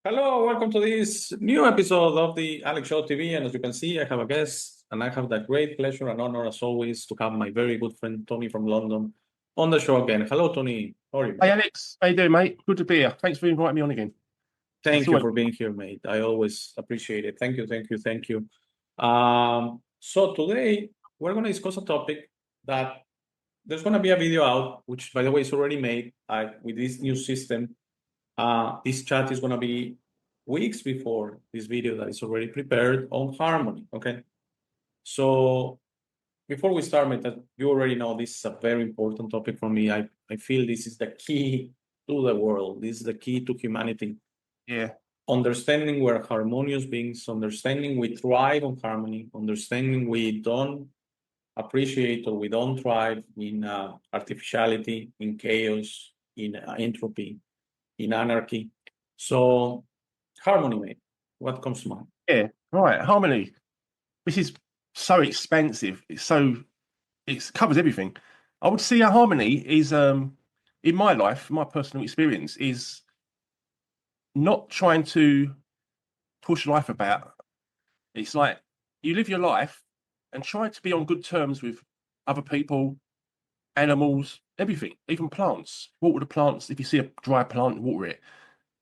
Hello, welcome to this new episode of the Alex Show TV. And as you can see, I have a guest, and I have the great pleasure and honor, as always, to have my very good friend Tony from London on the show again. Hello, Tony. How are you? Hey Alex, how you doing, mate? Good to be here. Thanks for inviting me on again. Thank you for being here, mate. I always appreciate it. Thank you. So today we're going to discuss a topic that there's going to be a video out, which, by the way, is already made with this new system. This chat is going to be weeks before this video that is already prepared on harmony. Okay. So before we start, mate, you already know this is a very important topic for me. I feel this is the key to the world. This is the key to humanity. Yeah. Understanding we're harmonious beings, understanding we thrive on harmony, understanding we don't appreciate or we don't thrive in artificiality, in chaos, in entropy, in anarchy. So harmony, mate, what comes to mind? Yeah, right. Harmony. This is so expansive. It covers everything. I would see a harmony is in my life, my personal experience, is not trying to push life about. It's like you live your life and try to be on good terms with other people, animals, everything, even plants. Water the plants. If you see a dry plant, water it.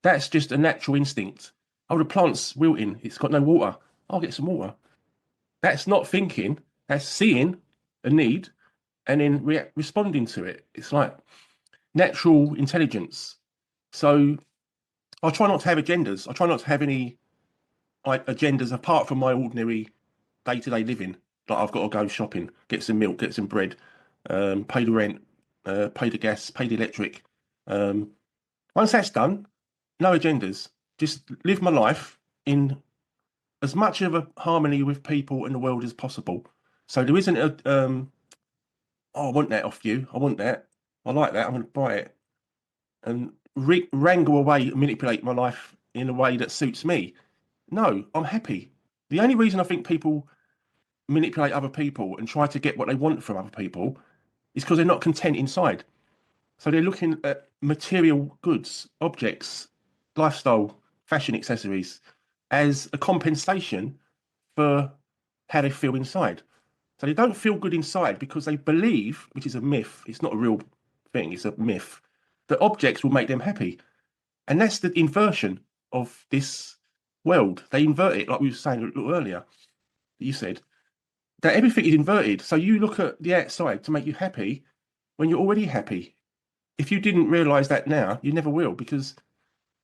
That's just a natural instinct. Oh, the plant's wilting. It's got no water. I'll get some water. That's not thinking. That's seeing a need and then responding to it. It's like natural intelligence. So I try not to have agendas. I try not to have any agendas apart from my ordinary day-to-day living. Like I've got to go shopping, get some milk, get some bread, pay the rent, pay the gas, pay the electric. Once that's done, no agendas. Just live my life in as much of a harmony with people in the world as possible. So there isn't a oh, I want that off you. I want that. I like that. I'm going to buy it, and wrangle away, manipulate my life in a way that suits me. No, I'm happy. The only reason I think people manipulate other people and try to get what they want from other people is because they're not content inside. So they're looking at material goods, objects, lifestyle, fashion accessories as a compensation for how they feel inside. So they don't feel good inside because they believe, which is a myth, it's not a real thing, it's a myth, that objects will make them happy. And that's the inversion of this world. They invert it, like we were saying a little earlier, you said, that everything is inverted. So you look at the outside to make you happy when you're already happy. If you didn't realise that now, you never will, because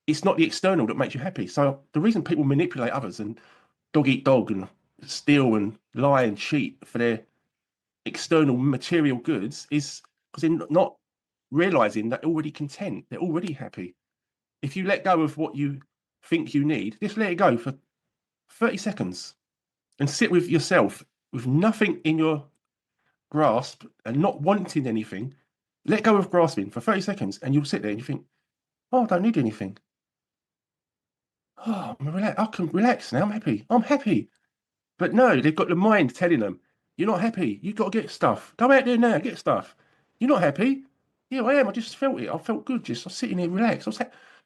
it's not the external that makes you happy. So the reason people manipulate others and dog eat dog and steal and lie and cheat for their external material goods is because they're not realizing that they're already content. They're already happy. If you let go of what you think you need, just let it go for 30 seconds and sit with yourself with nothing in your grasp and not wanting anything. Let go of grasping for 30 seconds and you'll sit there and you think, oh, I don't need anything. Oh, I can relax now. I'm happy. I'm happy. But no, they've got the mind telling them, you're not happy. You've got to get stuff. Go out there now, get stuff. You're not happy. Yeah, I am. I just felt it. I felt good. I was sitting here relaxed. I was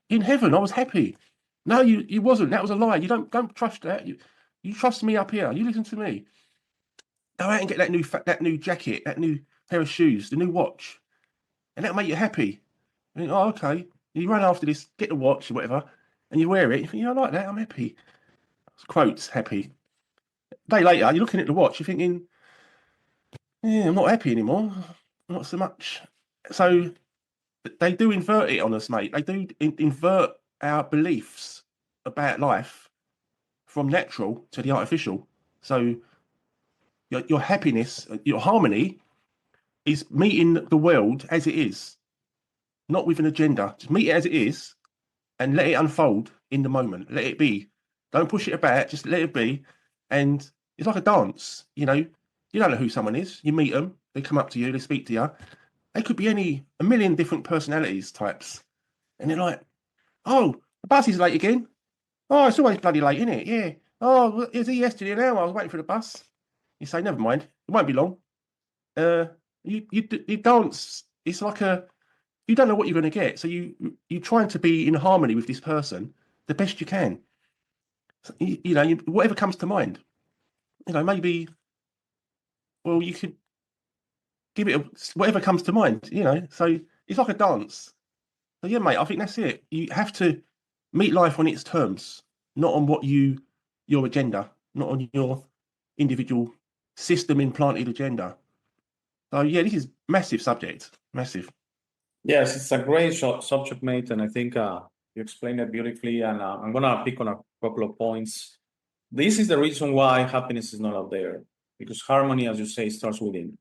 in heaven. I was happy. No, you wasn't. That was a lie. You don't trust that. You trust me up here. You listen to me. Go out and get that new jacket, that new pair of shoes, the new watch, and that'll make you happy. And, oh, okay. You run after this, get the watch or whatever, and you wear it. You think, yeah, I like that. I'm happy. Quotes, happy. A day later, you're looking at the watch, you're thinking, yeah, I'm not happy anymore. Not so much. So they do invert it on us, mate. They do invert our beliefs about life from natural to the artificial. So your happiness, your harmony is meeting the world as it is, not with an agenda. Just meet it as it is and let it unfold in the moment. Let it be. Don't push it about, just let it be. And it's like a dance, you don't know who someone is. You meet them, they come up to you, they speak to you. They could be a million different personalities types. And they're like, oh, the bus is late again. Oh, it's always bloody late, isn't it? Yeah. Oh, it was here yesterday now. I was waiting for the bus. You say, never mind. It won't be long. You dance. It's like you don't know what you're going to get. So you're trying to be in harmony with this person the best you can. So, whatever comes to mind. Maybe, well, you could give it whatever comes to mind, So it's like a dance. So yeah, mate, I think that's it. You have to meet life on its terms, not on your agenda, not on your individual system implanted agenda. So yeah, this is massive subject, massive. Yes, it's a great subject, mate, and I think you explained it beautifully. And I'm gonna pick on a couple of points. This is the reason why happiness is not out there, because harmony, as you say, starts within.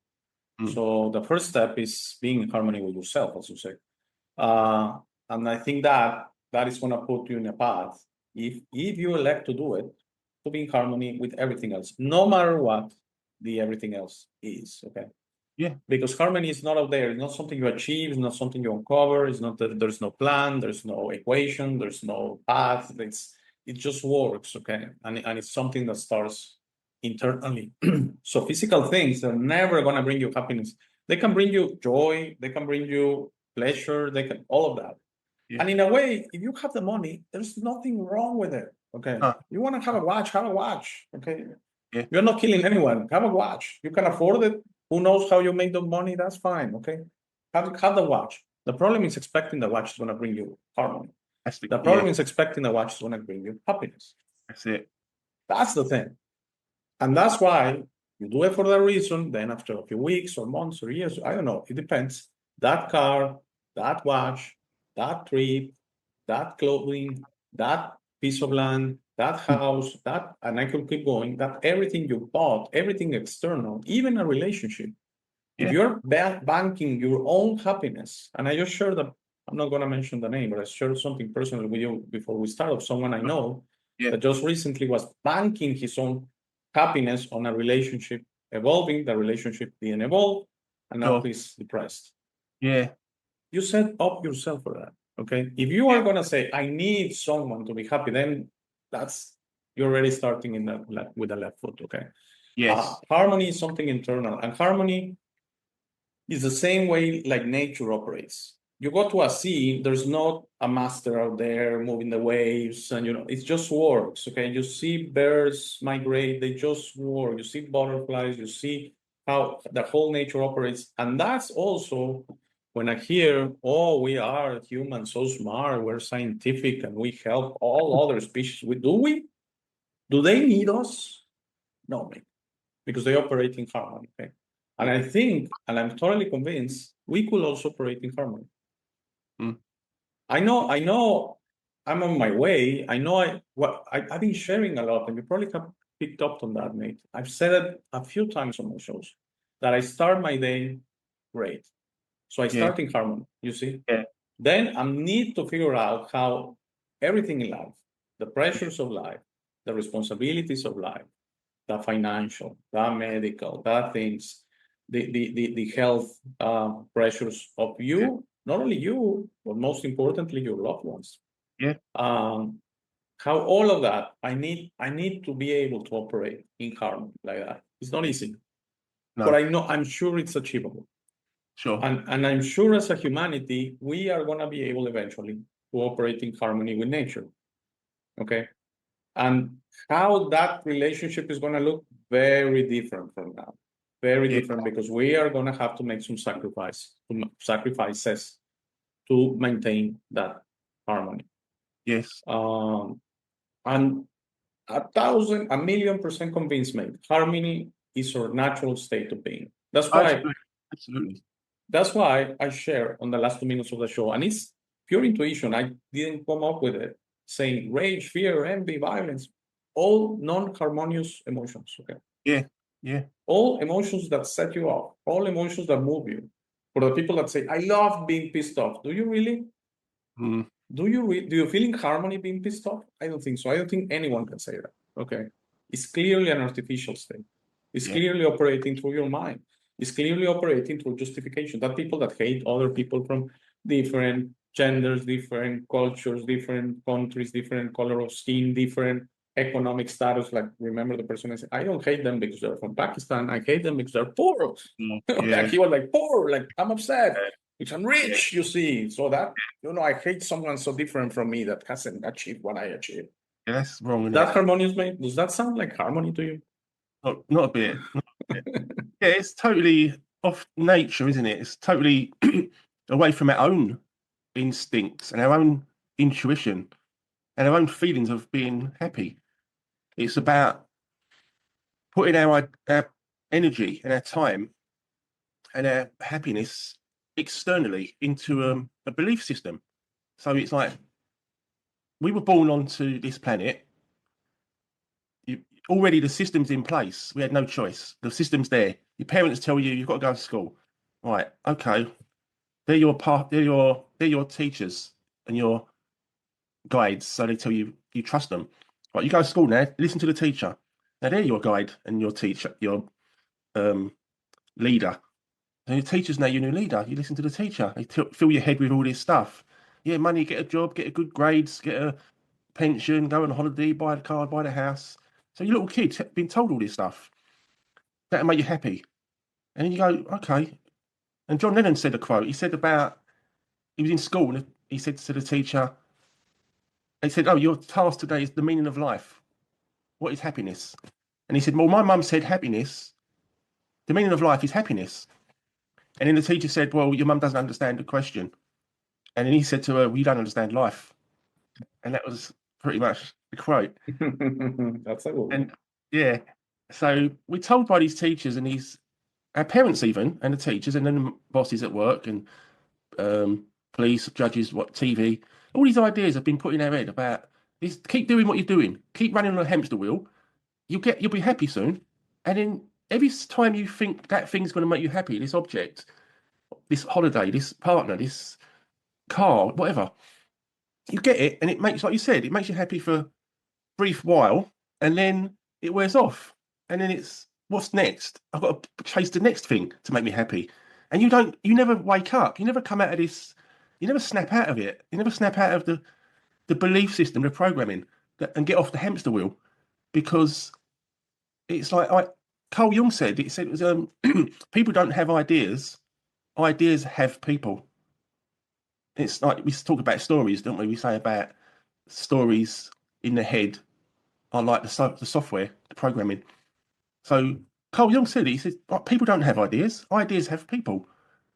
So the first step is being in harmony with yourself, as you say. And I think that is going to put you in a path, if you elect to do it, to be in harmony with everything else, no matter what the everything else is. Okay. Yeah. Because harmony is not out there. It's not something you achieve. It's not something you uncover. It's not that there's no plan. There's no equation. There's no path. It just works. Okay. And it's something that starts internally. So physical things are never going to bring you happiness. They can bring you joy. They can bring you pleasure. They can, all of that. Yeah. And in a way, if you have the money, there's nothing wrong with it. Okay. You want to have a watch, have a watch. Okay. Yeah. You're not killing anyone. Have a watch. You can afford it. Who knows how you make the money? That's fine. Okay. Have the watch. The problem is expecting the watch is going to bring you harmony. The problem is expecting the watch is going to bring you happiness. That's it. That's the thing. And that's why you do it for that reason. Then after a few weeks or months or years, I don't know, it depends. That car, that watch, that trip, that clothing, that piece of land, that house, and I could keep going, that everything you bought, everything external, even a relationship. If you're banking your own happiness, and I just shared that, I'm not going to mention the name, but I shared something personal with you before we start, of someone I know that just recently was banking his own happiness on a relationship evolving, the relationship didn't evolve, and now he's depressed. Yeah. You set up yourself for that. Okay. If you are going to say, I need someone to be happy, then you're already starting with the left foot. Okay. Yes. Harmony is something internal, and harmony is the same way like nature operates. You go to a sea, there's not a master out there moving the waves, and it just works. Okay. You see birds migrate, they just work. You see butterflies, you see how the whole nature operates. And that's also when I hear, oh, we are humans so smart, we're scientific, and we help all other species. Do they need us? No, maybe, because they operate in harmony. Okay? And I think, and I'm totally convinced, we could also operate in harmony. I know I'm on my way. I know I've been sharing a lot, and you probably have picked up on that, mate. I've said it a few times on my shows that I start my day great. So I start in harmony, you see? Then I need to figure out how everything in life, the pressures of life, the responsibilities of life, the financial, the medical, the things, the health pressures of you, not only you, but most importantly, your loved ones. How all of that, I need to be able to operate in harmony like that. It's not easy, but I'm sure it's achievable. Sure. And I'm sure as a humanity, we are going to be able eventually to operate in harmony with nature. Okay. And how that relationship is going to look very different from now. Very different, because we are going to have to make some sacrifices to maintain that harmony. Yes. And 1,000,000% convinced, mate. Harmony is our natural state of being. That's why. Absolutely. That's why I share on the last 2 minutes of the show, and it's pure intuition. I didn't come up with it, saying rage, fear, envy, violence, all non-harmonious emotions. Okay. Yeah. All emotions that set you off, all emotions that move you. For the people that say, I love being pissed off. Do you really? Do you feel in harmony being pissed off? I don't think so. I don't think anyone can say that. Okay. It's clearly an artificial state. It's clearly operating through your mind. It's clearly operating through justification. That people that hate other people from different genders, different cultures, different countries, different color of skin, different economic status. Like, remember the person I said, I don't hate them because they're from Pakistan. I hate them because they're poor. Like, he was like, poor, like, I'm upset. Which I'm rich, you see. So that, I hate someone so different from me that hasn't achieved what I achieved. Yeah, that's wrong, isn't That it? harmonious, mate? Does that sound like harmony to you? Not a bit. Not a bit. Yeah, it's totally off nature, isn't it? It's totally away from our own instincts and our own intuition and our own feelings of being happy. It's about putting our energy and our time and our happiness externally into a belief system. So it's like we were born onto this planet. Already the system's in place. We had no choice. The system's there. Your parents tell you you've got to go to school. Right, okay. They're your they're your teachers and your guides. So they tell you trust them. Right, you go to school now, listen to the teacher. Now they're your guide and your teacher, your leader. And your teacher's now your new leader. You listen to the teacher. They fill your head with all this stuff. Yeah, money, get a job, get a good grades, get a pension, go on holiday, buy the car, buy the house. So your little kid been told all this stuff. That'll make you happy. And then you go, okay. And John Lennon said a quote. He said about, he was in school and he said to the teacher, he said, oh, your task today is the meaning of life. What is happiness? And he said, well, my mum said happiness, the meaning of life is happiness. And then the teacher said, well, your mum doesn't understand the question. And then he said to her, well, you don't understand life. And that was pretty much the quote. That's a good one. And yeah, so we're told by these teachers and our parents even, and the teachers, and then the bosses at work and police, judges, TV, all these ideas have been put in our head about this. Keep doing what you're doing. Keep running on a hamster wheel. You'll be happy soon. And then every time you think that thing's going to make you happy, this object, this holiday, this partner, this car, whatever, you get it, and it makes, like you said, it makes you happy for a brief while, and then it wears off. And then it's, what's next? I've got to chase the next thing to make me happy. And you never wake up. You never come out of this. You never snap out of it. You never snap out of the belief system, the programming, and get off the hamster wheel, because it's like Carl Jung said. It said it was people don't have ideas. Ideas have people. It's like we talk about stories, don't we? We say about stories in the head are like the software, the programming. So Carl Jung said it. He said people don't have ideas. Ideas have people.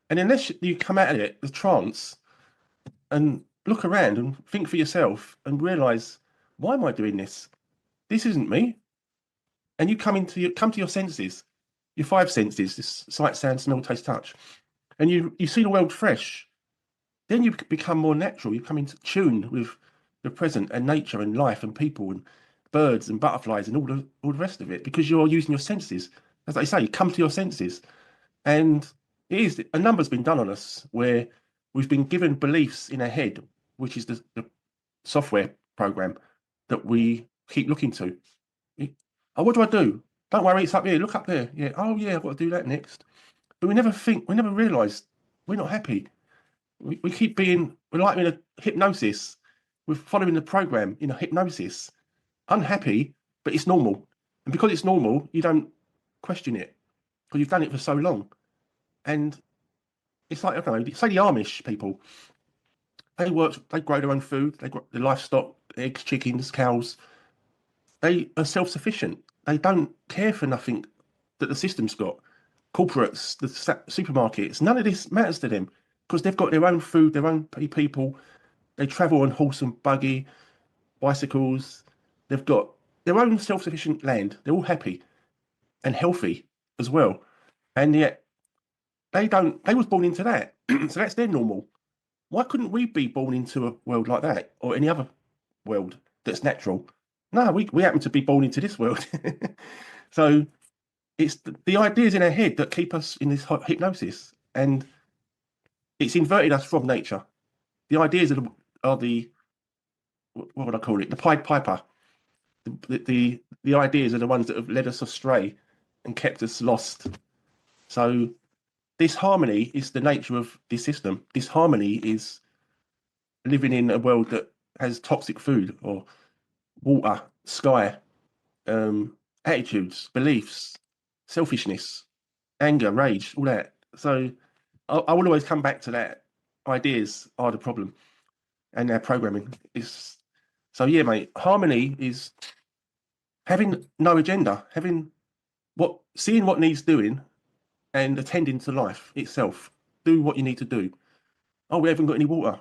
And unless you come out of it, the trance, and look around and think for yourself and realize, why am I doing this? This isn't me. And you come to your senses, your five senses: this sight, sound, smell, taste, touch, and you see the world fresh. Then you become more natural. You come into tune with the present and nature and life and people and birds and butterflies and all the rest of it, because you're using your senses. As I say, you come to your senses. And a number's been done on us where we've been given beliefs in our head, which is the software program that we keep looking to. Oh, what do I do? Don't worry, it's up here. Look up there. Yeah. Oh, yeah, I've got to do that next. But we never realise we're not happy. We keep we're like in a hypnosis. We're following the program in a hypnosis. Unhappy, but it's normal. And because it's normal, you don't question it because you've done it for so long. And it's like, I don't know, say the Amish people, they grow their own food, they grow the livestock, eggs, chickens, cows. They are self-sufficient. They don't care for nothing that the system's got. Corporates, the supermarkets, none of this matters to them because they've got their own food, their own people. They travel on horse and buggy, bicycles. They've got their own self-sufficient land. They're all happy and healthy as well. And yet they was born into that. So that's their normal. Why couldn't we be born into a world like that or any other world that's natural? No, we happen to be born into this world. So it's the ideas in our head that keep us in this hypnosis, and it's inverted us from nature. The ideas are the what would I call it? The Pied Piper. The ideas are the ones that have led us astray and kept us lost. So this harmony is the nature of this system. This harmony is living in a world that has toxic food or water, sky, attitudes, beliefs, selfishness, anger, rage, all that. So I will always come back to that. Ideas are the problem, and their programming is. So yeah, mate. Harmony is having no agenda, seeing what needs doing, and attending to life itself. Do what you need to do. Oh, we haven't got any water.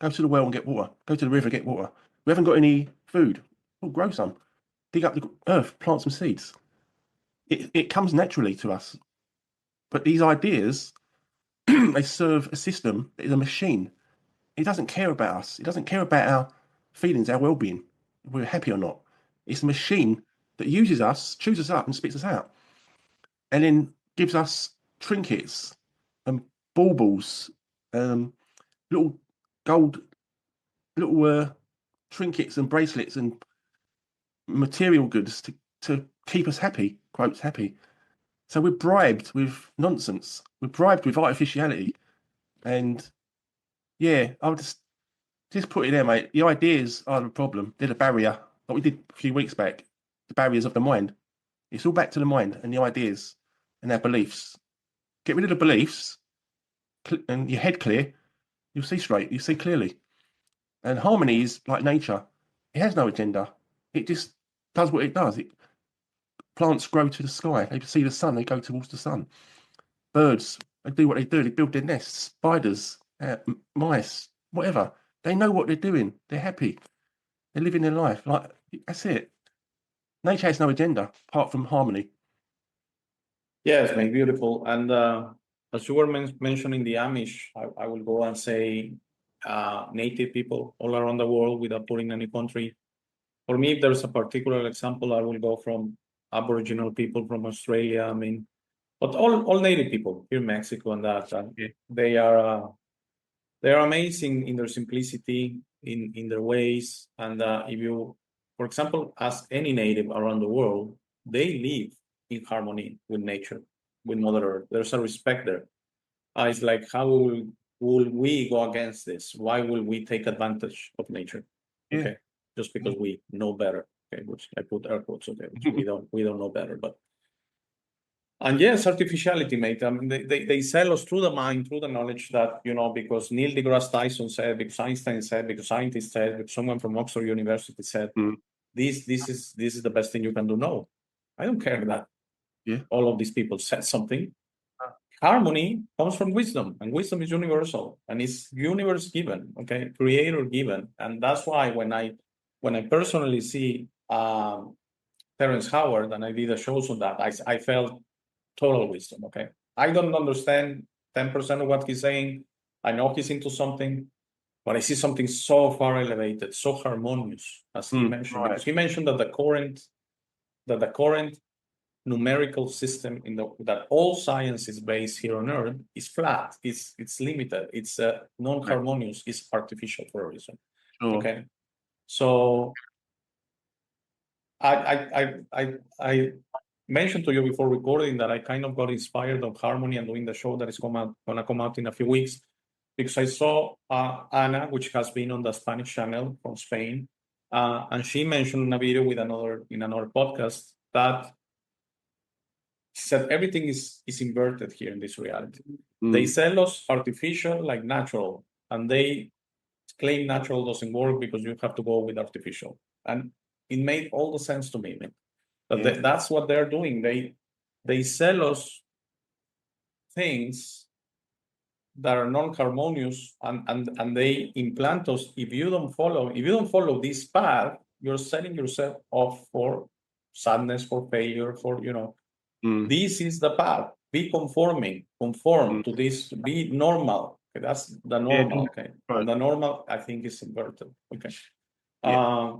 Go to the well and get water. Go to the river, get water. We haven't got any food. Well, grow some. Dig up the earth, plant some seeds. It comes naturally to us. But these ideas, they serve a system that is a machine. It doesn't care about us. It doesn't care about our feelings, our well-being, if we're happy or not. It's a machine that uses us, chews us up, and spits us out, and then gives us trinkets and baubles, little gold, little trinkets and bracelets and material goods to keep us happy, quotes happy. So we're bribed with nonsense. We're bribed with artificiality. And yeah, I'll just put it there, mate. The ideas are the problem. They're the barrier. Like we did a few weeks back, the barriers of the mind. It's all back to the mind and the ideas and our beliefs. Get rid of the beliefs and your head clear, you'll see straight, you see clearly. And harmony is like nature. It has no agenda. It just does what it does. Plants grow to the sky. They see the sun, they go towards the sun. Birds, they do what they do. They build their nests. Spiders, mice, whatever. They know what they're doing. They're happy. They're living their life. Like, that's it. Nature has no agenda apart from harmony. Yes, mate, beautiful. And as you were mentioning the Amish, I will go and say native people all around the world without putting any country. For me, if there's a particular example, I will go from Aboriginal people from Australia. I mean, but all native people here in Mexico and that Yeah. they are amazing in their simplicity, in their ways. And if you, for example, ask any native around the world, they live in harmony with nature, with Mother Earth. There's a respect there. It's like, how will we go against this? Why will we take advantage of nature? Yeah. Okay, just because we know better. Okay, which I put air quotes. Okay, which we don't know better. But and yes, artificiality, mate. I mean, they sell us through the mind, through the knowledge that, because Neil deGrasse Tyson said, because Einstein said, because scientists said, because someone from Oxford University said, this is the best thing you can do. No, I don't care that all of these people said something. Harmony comes from wisdom, and wisdom is universal, and it's universe given, okay, creator given. And that's why when I personally see Terrence Howard, and I did a show on that, I felt total wisdom. Okay, I don't understand 10% of what he's saying. I know he's into something, but I see something so far elevated, so harmonious, as he mentioned. Right. Because he mentioned that the current numerical system that all science is based here on Earth is flat. It's limited. It's non-harmonious. It's artificial for a reason. Sure. Okay, so I mentioned to you before recording that I kind of got inspired on harmony and doing the show that is gonna come out in a few weeks, because I saw Ana, which has been on the Spanish channel from Spain, and she mentioned in a video in another podcast that she said everything is inverted here in this reality. They sell us artificial like natural, and they claim natural doesn't work because you have to go with artificial. And it made all the sense to me, man. But that's what they're doing. They sell us things that are non-harmonious, and they implant us. If you don't follow this path, you're setting yourself off for sadness, for failure, for this is the path. Be conform to this, be normal. Okay, that's the normal. Okay. Right. And the normal, I think, is inverted. Okay. Yeah.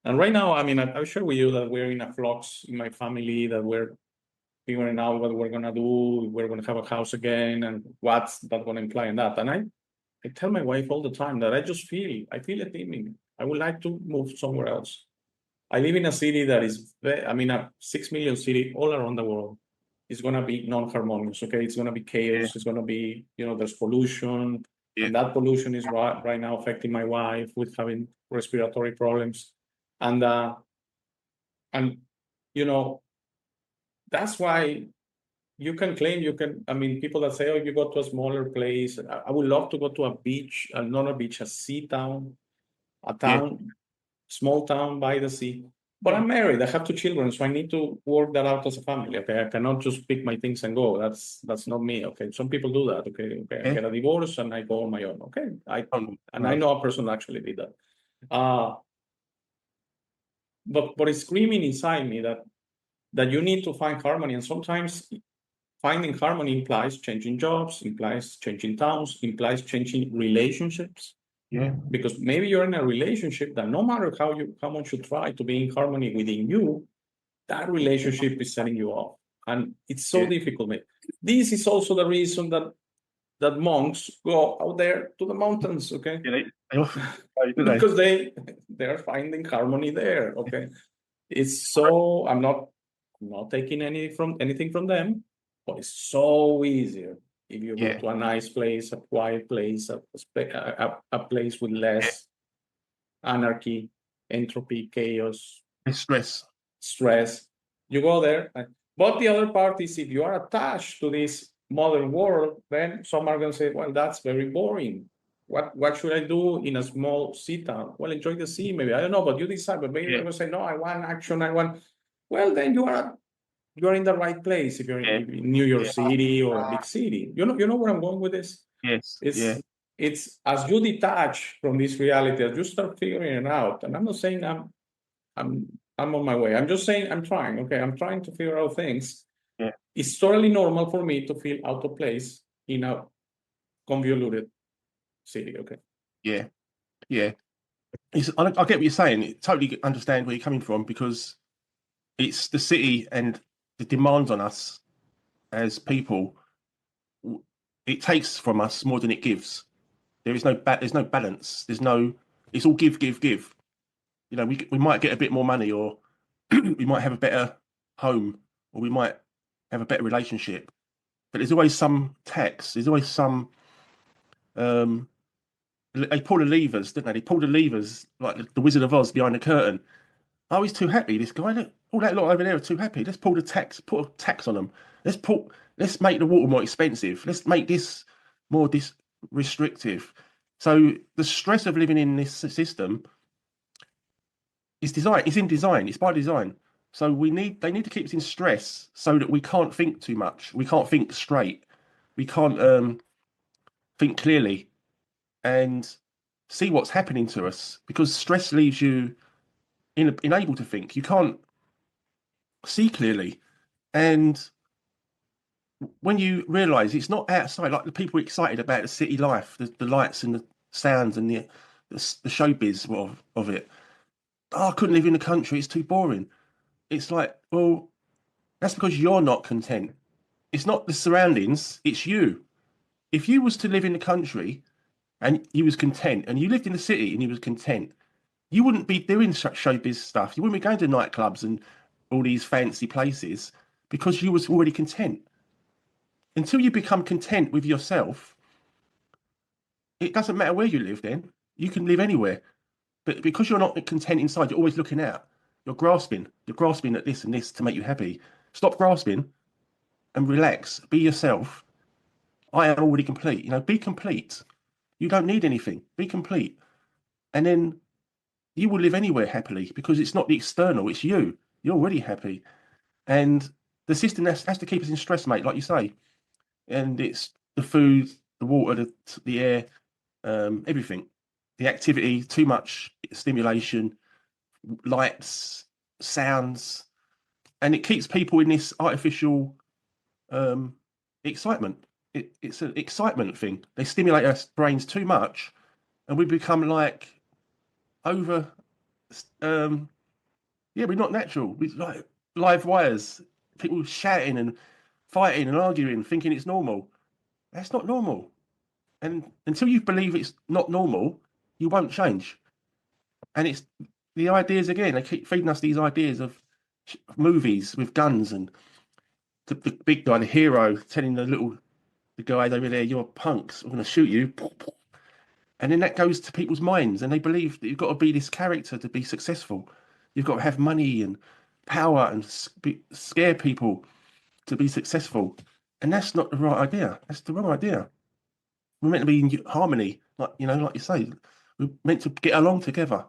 And right now, I mean, I'll share with you that we're in a flux in my family, that we're figuring out what we're gonna do. We're gonna have a house again, and what's that gonna imply in that. And I tell my wife all the time that I feel it in me. I would like to move somewhere else. I live in a city that is, a 6 million city all around the world. It's gonna be non-harmonious. Okay, it's gonna be chaos. It's gonna be, there's pollution, and that pollution is right now affecting my wife with having respiratory problems. And that's why you can claim, I mean, people that say, oh, you go to a smaller place. I would love to go to a beach, not a beach, a sea town, a Yeah. town, small town by the sea. But Yeah. I'm married. I have 2 children, so I need to work that out as a family. Okay, I cannot just pick my things and go. That's not me. Okay, some people do that. Okay, I Yeah. get a divorce and I go on my own. Okay, I No. know a person that actually did that. But it's screaming inside me that you need to find harmony, and sometimes finding harmony implies changing jobs, implies changing towns, implies changing relationships. Yeah. Because maybe you're in a relationship that no matter how much you try to be in harmony within you, that relationship is setting you off. And it's so difficult. This is also the reason that monks go out there to the mountains, okay? Yeah, they often do, Because they're finding harmony there, okay? It's so I'm not taking anything from them, but it's so easier if you go to a nice place, a quiet place, a place with less anarchy, entropy, chaos, stress. You go there. But the other part is if you are attached to this modern world, then some are going to say, well, that's very boring. What should I do in a small sea town? Well, enjoy the sea, maybe. I don't know, but you decide. But maybe they're going to say, no, I want action. I want. Well, then you are in the right place if you're in New York City or a big city. You know where I'm going with this? Yes. It's as you detach from this reality, as you start figuring it out. And I'm not saying I'm on my way. I'm just saying I'm trying. Okay, I'm trying to figure out things. Yeah. It's totally normal for me to feel out of place in a convoluted city. Okay. Yeah. I get what you're saying. I totally understand where you're coming from, because it's the city and the demands on us as people. It takes from us more than it gives. There's no balance. It's all give. You know, we might get a bit more money, or we might have a better home, or we might have a better relationship. But there's always some tax. There's always some. They pull the levers, don't they? They pull the levers like the Wizard of Oz behind the curtain. Oh, he's too happy. This guy, look, all that lot over there are too happy. Let's pull the tax. Put a tax on them. Let's make the water more expensive. Let's make this more restrictive. So the stress of living in this system is design. It's in design. It's by design. So they need to keep us in stress so that we can't think too much. We can't think straight. We can't think clearly and see what's happening to us, because stress leaves you unable to think. You can't see clearly. And when you realize it's not outside, like the people excited about the city life, the lights and the sounds and the showbiz of it. Oh, I couldn't live in the country. It's too boring. It's like, well, that's because you're not content. It's not the surroundings. It's you. If you was to live in the country and you was content, and you lived in the city and you was content, you wouldn't be doing showbiz stuff. You wouldn't be going to nightclubs and all these fancy places, because you was already content. Until you become content with yourself, it doesn't matter where you live then. You can live anywhere. But because you're not content inside, you're always looking out. You're grasping at this and this to make you happy. Stop grasping and relax. Be yourself. I am already complete. You know, be complete. You don't need anything. Be complete. And then you will live anywhere happily, because it's not the external, it's you. You're already happy. And the system has to keep us in stress, mate, like you say. And it's the food, the water, the air, everything. The activity, too much stimulation, lights, sounds, and it keeps people in this artificial excitement. It's an excitement thing. They stimulate our brains too much, and we become like over. We're not natural. We like live wires. People shouting and fighting and arguing, thinking it's normal. That's not normal. And until you believe it's not normal, you won't change. And it's the ideas again. They keep feeding us these ideas of movies with guns, and the big guy, the hero, telling the guy over there, "You're punks. I'm going to shoot you." And then that goes to people's minds, and they believe that you've got to be this character to be successful. You've got to have money and power and scare people to be successful, and that's not the right idea. That's the wrong idea. We're meant to be in harmony, like you say. We're meant to get along together,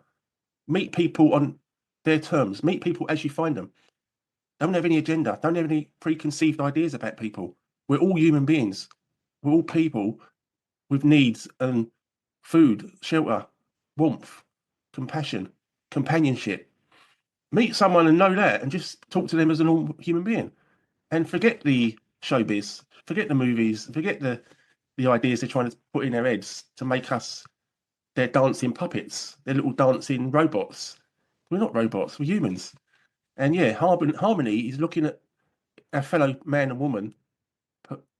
meet people on their terms, meet people as you find them. Don't have any agenda. Don't have any preconceived ideas about people. We're all human beings. We're all people with needs and food, shelter, warmth, compassion, companionship. Meet someone and know that, and just talk to them as a normal human being, and forget the showbiz, forget the movies, forget the ideas they're trying to put in their heads to make us their dancing puppets, their little dancing robots. We're not robots. We're humans. And yeah, harmony is looking at our fellow man and woman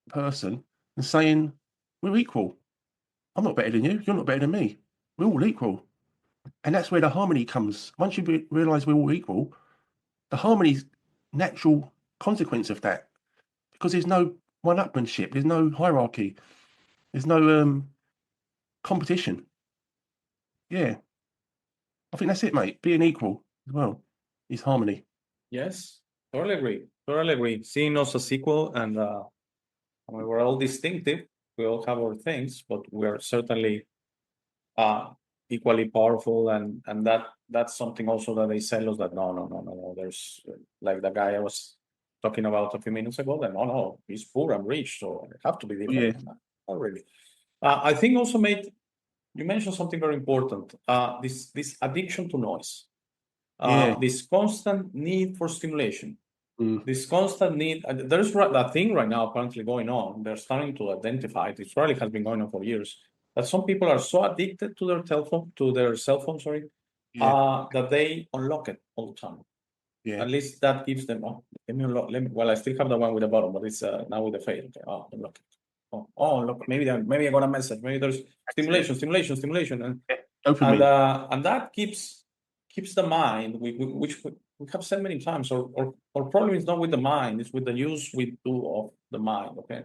person and saying, we're equal. I'm not better than you. You're not better than me. We're all equal. And that's where the harmony comes. Once you realize we're all equal, the harmony's natural consequence of that, because there's no one-upmanship, there's no hierarchy, there's no competition. Yeah. I think that's it, mate. Being equal as well is harmony. Yes, totally agree. Totally agree. Seeing us as equal, and we're all distinctive. We all have our things, but we're certainly equally powerful, and that's something also that they sell us, that no. There's like the guy I was talking about a few minutes ago. That no, he's poor, I'm rich, so I have to be different. Yeah. Not really. I think also, mate, you mentioned something very important. This addiction to noise. Yeah. This constant need for stimulation. Mm. This constant need. There's that thing right now apparently going on. They're starting to identify it. It probably has been going on for years. That some people are so addicted to their cell phone, Yeah. that they unlock it all the time. Yeah. At least that gives them. Oh, let me unlock. Well, I still have the one with the button, but it's now with the fade. Okay. Oh, unlock it. Oh, look. Maybe I got a message. Maybe there's stimulation, and Dopamine. and that keeps the mind, which we have said many times. Our problem is not with the mind; it's with the use we do of the mind. Okay,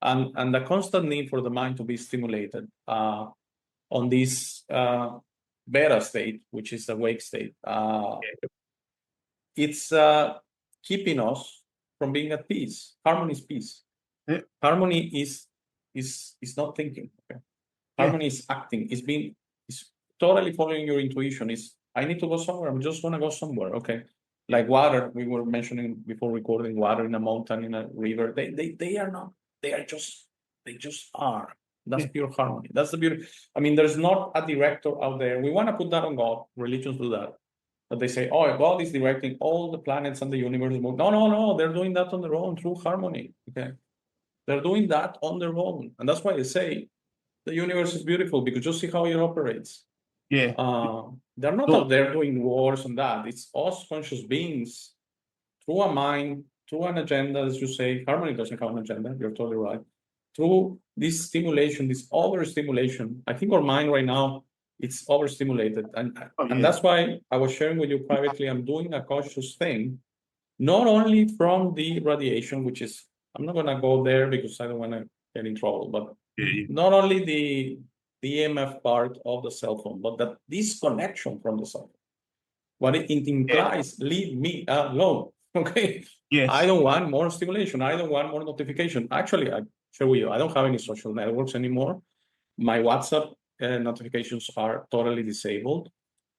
and the constant need for the mind to be stimulated on this beta state, which is the wake state. It's keeping us from being at peace. Harmony is peace. Yeah. Harmony is not thinking. Okay? Yeah. Harmony is acting. It's totally following your intuition. I need to go somewhere. I'm just gonna go somewhere. Okay. Like water, we were mentioning before recording, water in a mountain, in a river. They are not. They just are. That's pure harmony. That's the beauty. I mean, there's not a director out there. We want to put that on God. Religions do that. But they say, oh, God is directing all the planets and the universe. No. They're doing that on their own through harmony. Okay. They're doing that on their own. And that's why they say the universe is beautiful, because just see how it operates. Yeah. They're not out there doing wars and that. It's us conscious beings through a mind, through an agenda, as you say. Harmony doesn't have an agenda. You're totally right. Through this stimulation, this overstimulation. I think our mind right now, it's overstimulated. And that's why I was sharing with you privately, I'm doing a cautious thing, not only from the radiation, which is, I'm not going to go there because I don't want to get in trouble, but not only the EMF part of the cell phone, but that disconnection from the cell phone. What it implies, leave me alone. Okay. Yes. I don't want more stimulation. I don't want more notification. Actually, I share with you, I don't have any social networks anymore. My WhatsApp notifications are totally disabled.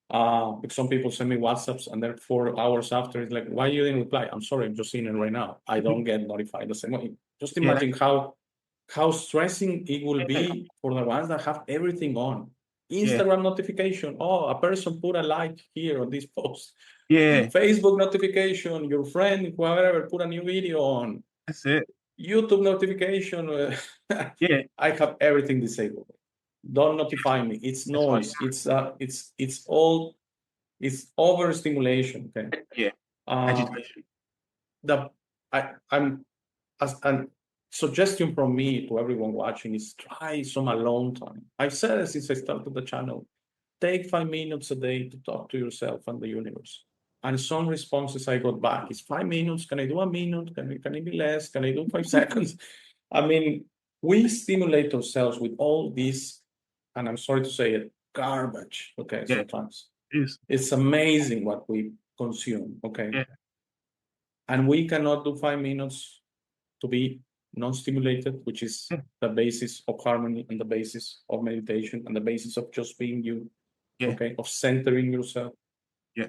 Because some people send me WhatsApps and then 4 hours after, it's like, why you didn't reply? I'm sorry, I'm just seeing it right now. I don't get notified the same way. Just imagine how stressing it will be for the ones that have everything on. Instagram notification. Oh, a person put a like here on this post. Yeah. Facebook notification. Your friend, whoever, put a new video on. That's it. YouTube notification. Yeah. I have everything disabled. Don't notify me. It's noise. It's overstimulation. Okay. Yeah. Agitation. A suggestion from me to everyone watching is try some alone time. I've said it since I started the channel. Take 5 minutes a day to talk to yourself and the universe. And some responses I got back is 5 minutes. Can I do a minute? Can it be less? Can I do 5 seconds? I mean, we stimulate ourselves with all this, and I'm sorry to say it, garbage. Okay, sometimes. It's amazing what we consume. Okay. Yeah. And we cannot do 5 minutes to be non-stimulated, which is the basis of harmony and the basis of meditation and the basis of just being you. Yeah. Okay, of centering yourself. Yeah.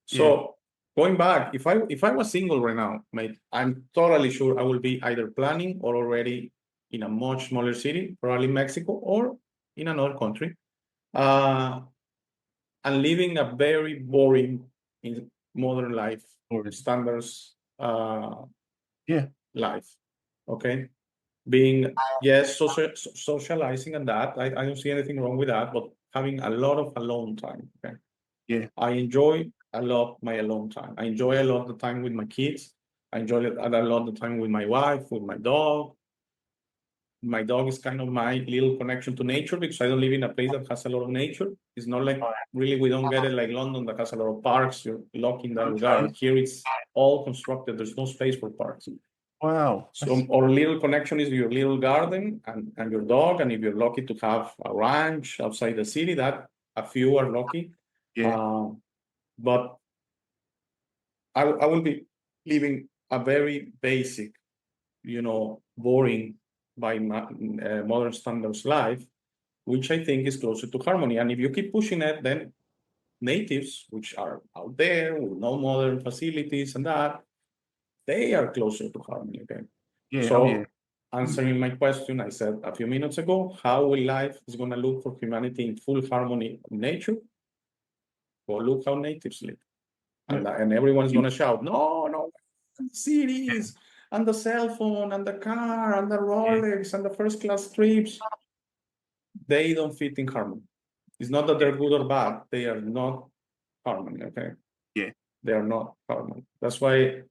So going back, if I was single right now, mate, I'm totally sure I will be either planning or already in a much smaller city, probably Mexico or in another country, and living a very boring in modern life standards life. Okay, being socializing and that I don't see anything wrong with that, but having a lot of alone time. Okay. Yeah. I enjoy a lot my alone time. I enjoy a lot the time with my kids. I enjoy a lot the time with my wife, with my dog. My dog is kind of my little connection to nature because I don't live in a place that has a lot of nature. It's not like really we don't get it like London that has a lot of parks. You're lucky in that regard. Here it's all constructed. There's no space for parks. Wow. So our little connection is your little garden and your dog. And if you're lucky to have a ranch outside the city, that a few are lucky. Yeah. But I will be living a very basic, boring by modern standards life, which I think is closer to harmony. And if you keep pushing it, then natives, which are out there with no modern facilities and that, they are closer to harmony again. Yeah. So answering my question, I said a few minutes ago, how will life is going to look for humanity in full harmony with nature? Well, look how natives live. And everyone's going to shout, no, cities and the cell phone and the car and the Rolex and the first class trips. They don't fit in harmony. It's not that they're good or bad. They are not harmony, okay? Yeah. They are not harmony. That's why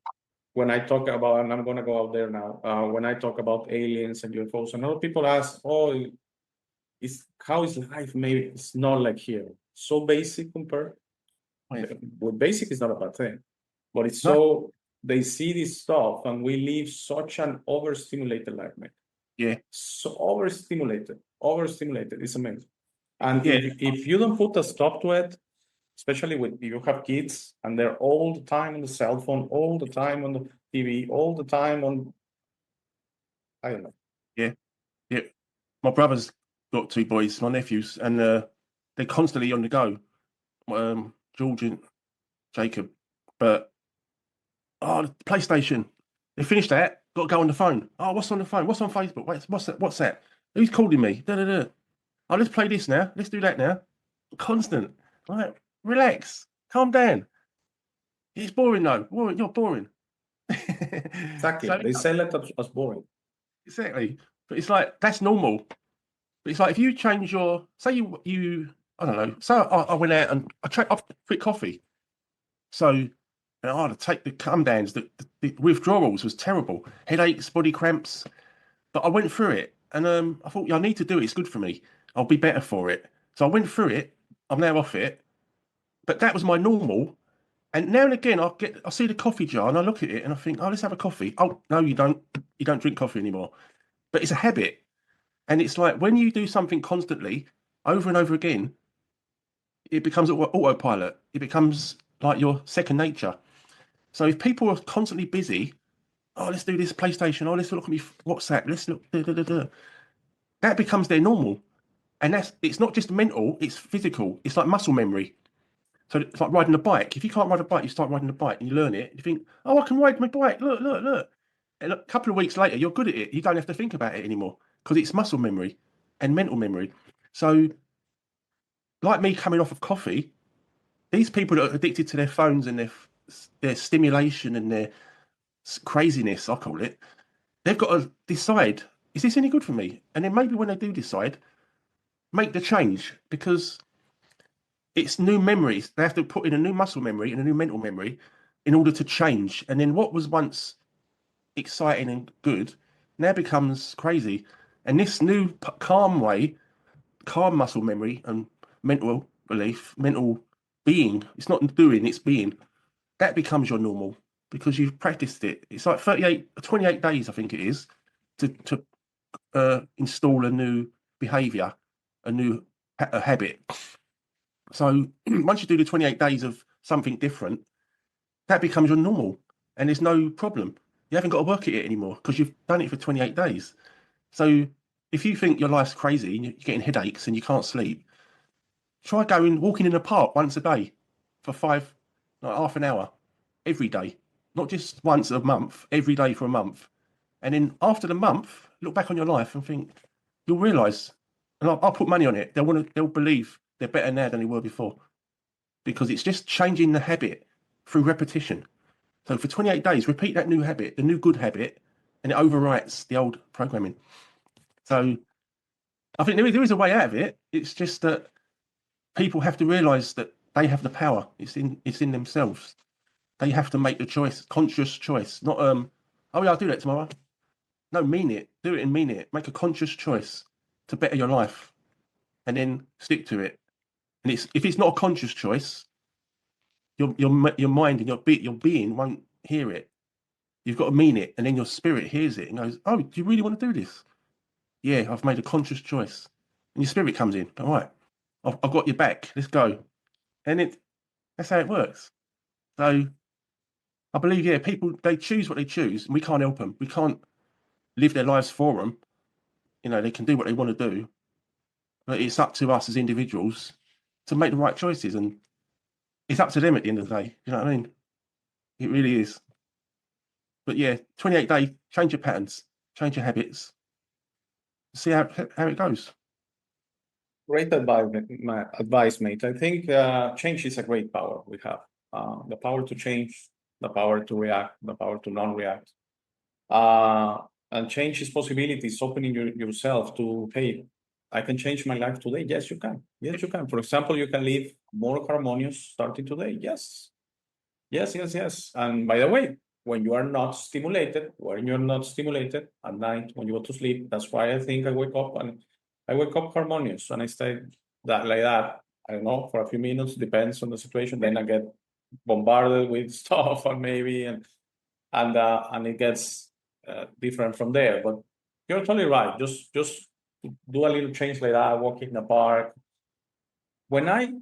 when I talk about, and I'm going to go out there now, when I talk about aliens and UFOs, and a lot of people ask, how is life? Maybe it's not like here. So basic compared. Well, basic is not a bad thing, but it's so they see this stuff and we live such an overstimulated life, man. Yeah. So overstimulated. It's amazing. And if you don't put a stop to it, especially if you have kids and they're all the time on the cell phone, all the time on the TV, all the time on, I don't know. Yeah. My brother's got two boys, my nephews, and they're constantly on the go. George and Jacob, but the PlayStation. They finished that. Got to go on the phone. Oh, what's on the phone? What's on Facebook? Wait, what's that? What's that? Who's calling me? Oh, let's play this now. Let's do that now. Constant. Like, relax. Calm down. It's boring though. You're boring. Exactly. They say that as boring. Exactly. But it's like that's normal. But it's like if you change your you I don't know. So I went out and I quit coffee. So I had to take the come downs. The withdrawals was terrible. Headaches, body cramps. But I went through it, and I thought, I need to do it. It's good for me. I'll be better for it. So I went through it. I'm now off it. But that was my normal. And now and again, I see the coffee jar and I look at it and I think, let's have a coffee. Oh no, you don't. You don't drink coffee anymore. But it's a habit, and it's like when you do something constantly, over and over again, it becomes autopilot. It becomes like your second nature. So if people are constantly busy, let's do this PlayStation. Let's look at me WhatsApp. Let's look. That becomes their normal, and it's not just mental; it's physical. It's like muscle memory. So it's like riding a bike. If you can't ride a bike, you start riding a bike and you learn it. You think, I can ride my bike. Look. And a couple of weeks later, you're good at it. You don't have to think about it anymore because it's muscle memory and mental memory. So, like me coming off of coffee, these people that are addicted to their phones and their stimulation and their craziness, I call it, they've got to decide, is this any good for me? And then maybe when they do decide, make the change because it's new memories. They have to put in a new muscle memory and a new mental memory in order to change. And then what was once exciting and good now becomes crazy. And this new calm muscle memory and mental belief, mental being, it's not doing, it's being, that becomes your normal because you've practiced it. It's like 28 days, I think it is, to install a new behavior, a new habit. So once you do the 28 days of something different, that becomes your normal. and there's no problem. You haven't got to work at it anymore because you've done it for 28 days. So if you think your life's crazy and you're getting headaches and you can't sleep, try walking in a park once a day for half an hour every day, not just once a month, every day for a month. And then after the month, look back on your life and think, you'll realise, and I'll put money on it, they'll believe they're better now than they were before. Because it's just changing the habit through repetition. So for 28 days, repeat that new habit, the new good habit, and it overwrites the old programming. So I think there is a way out of it. It's just that people have to realise that they have the power. It's in themselves. They have to make the choice, conscious choice, not oh yeah, I'll do that tomorrow. No, mean it. Do it and mean it. Make a conscious choice to better your life, and then stick to it. And if it's not a conscious choice, your mind and your being won't hear it. You've got to mean it, and then your spirit hears it and goes, "Oh, do you really want to do this? Yeah, I've made a conscious choice." And your spirit comes in. All right, I've got your back. Let's go. And that's how it works. So I believe, yeah, people, they choose what they choose, and we can't help them. We can't live their lives for them. You know, they can do what they want to do, but it's up to us as individuals to make the right choices, and it's up to them at the end of the day. You know what I mean? It really is. But yeah, 28 days, change your patterns, change your habits, see how it goes. Great advice, mate. I think change is a great power we have. The power to change, the power to react, the power to non-react. And change is possibilities, opening yourself to, hey, I can change my life today. Yes, you can. Yes, you can. For example, you can live more harmonious starting today. Yes. Yes. And by the way, when you're not stimulated at night, when you go to sleep, that's why I think I wake up harmonious and I stay like that. I don't know, for a few minutes, depends on the situation. Then I get bombarded with stuff and it gets different from there. But you're totally right. Just do a little change like that, walk in the park. When I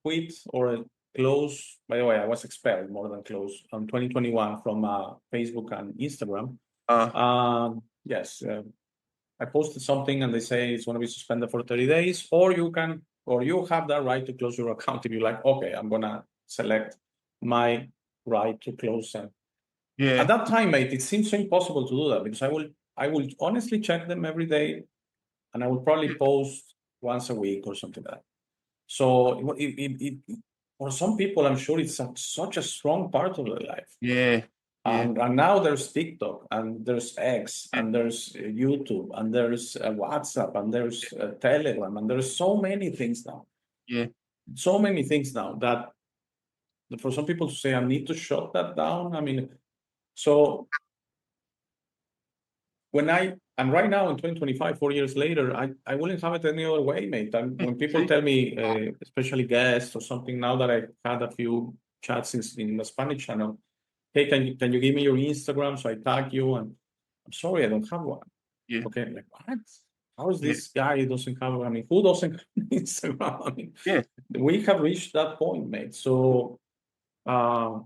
quit or close, by the way, I was expelled more than close on 2021 from Facebook and Instagram. Yes, I posted something and they say it's going to be suspended for 30 days, or you have that right to close your account if you like. Okay, I'm going to select my right to close them. Yeah. At that time, mate, it seems so impossible to do that because I will honestly check them every day, and I will probably post once a week or something like that. So for some people, I'm sure it's such a strong part of their life. Yeah. And now there's TikTok, and there's X, and there's YouTube, and there's WhatsApp, and there's Telegram, and there's so many things now. Yeah. So many things now that for some people to say, I need to shut that down. I mean, so and right now in 2025, 4 years later, I wouldn't have it any other way, mate. When people tell me, especially guests or something, now that I had a few chats in the Spanish channel, hey, can you give me your Instagram so I tag you? And I'm sorry, I don't have one. Yeah. Okay, like what? How is this guy doesn't have? I mean, who doesn't have Instagram? I mean, Yeah. we have reached that point, mate. So I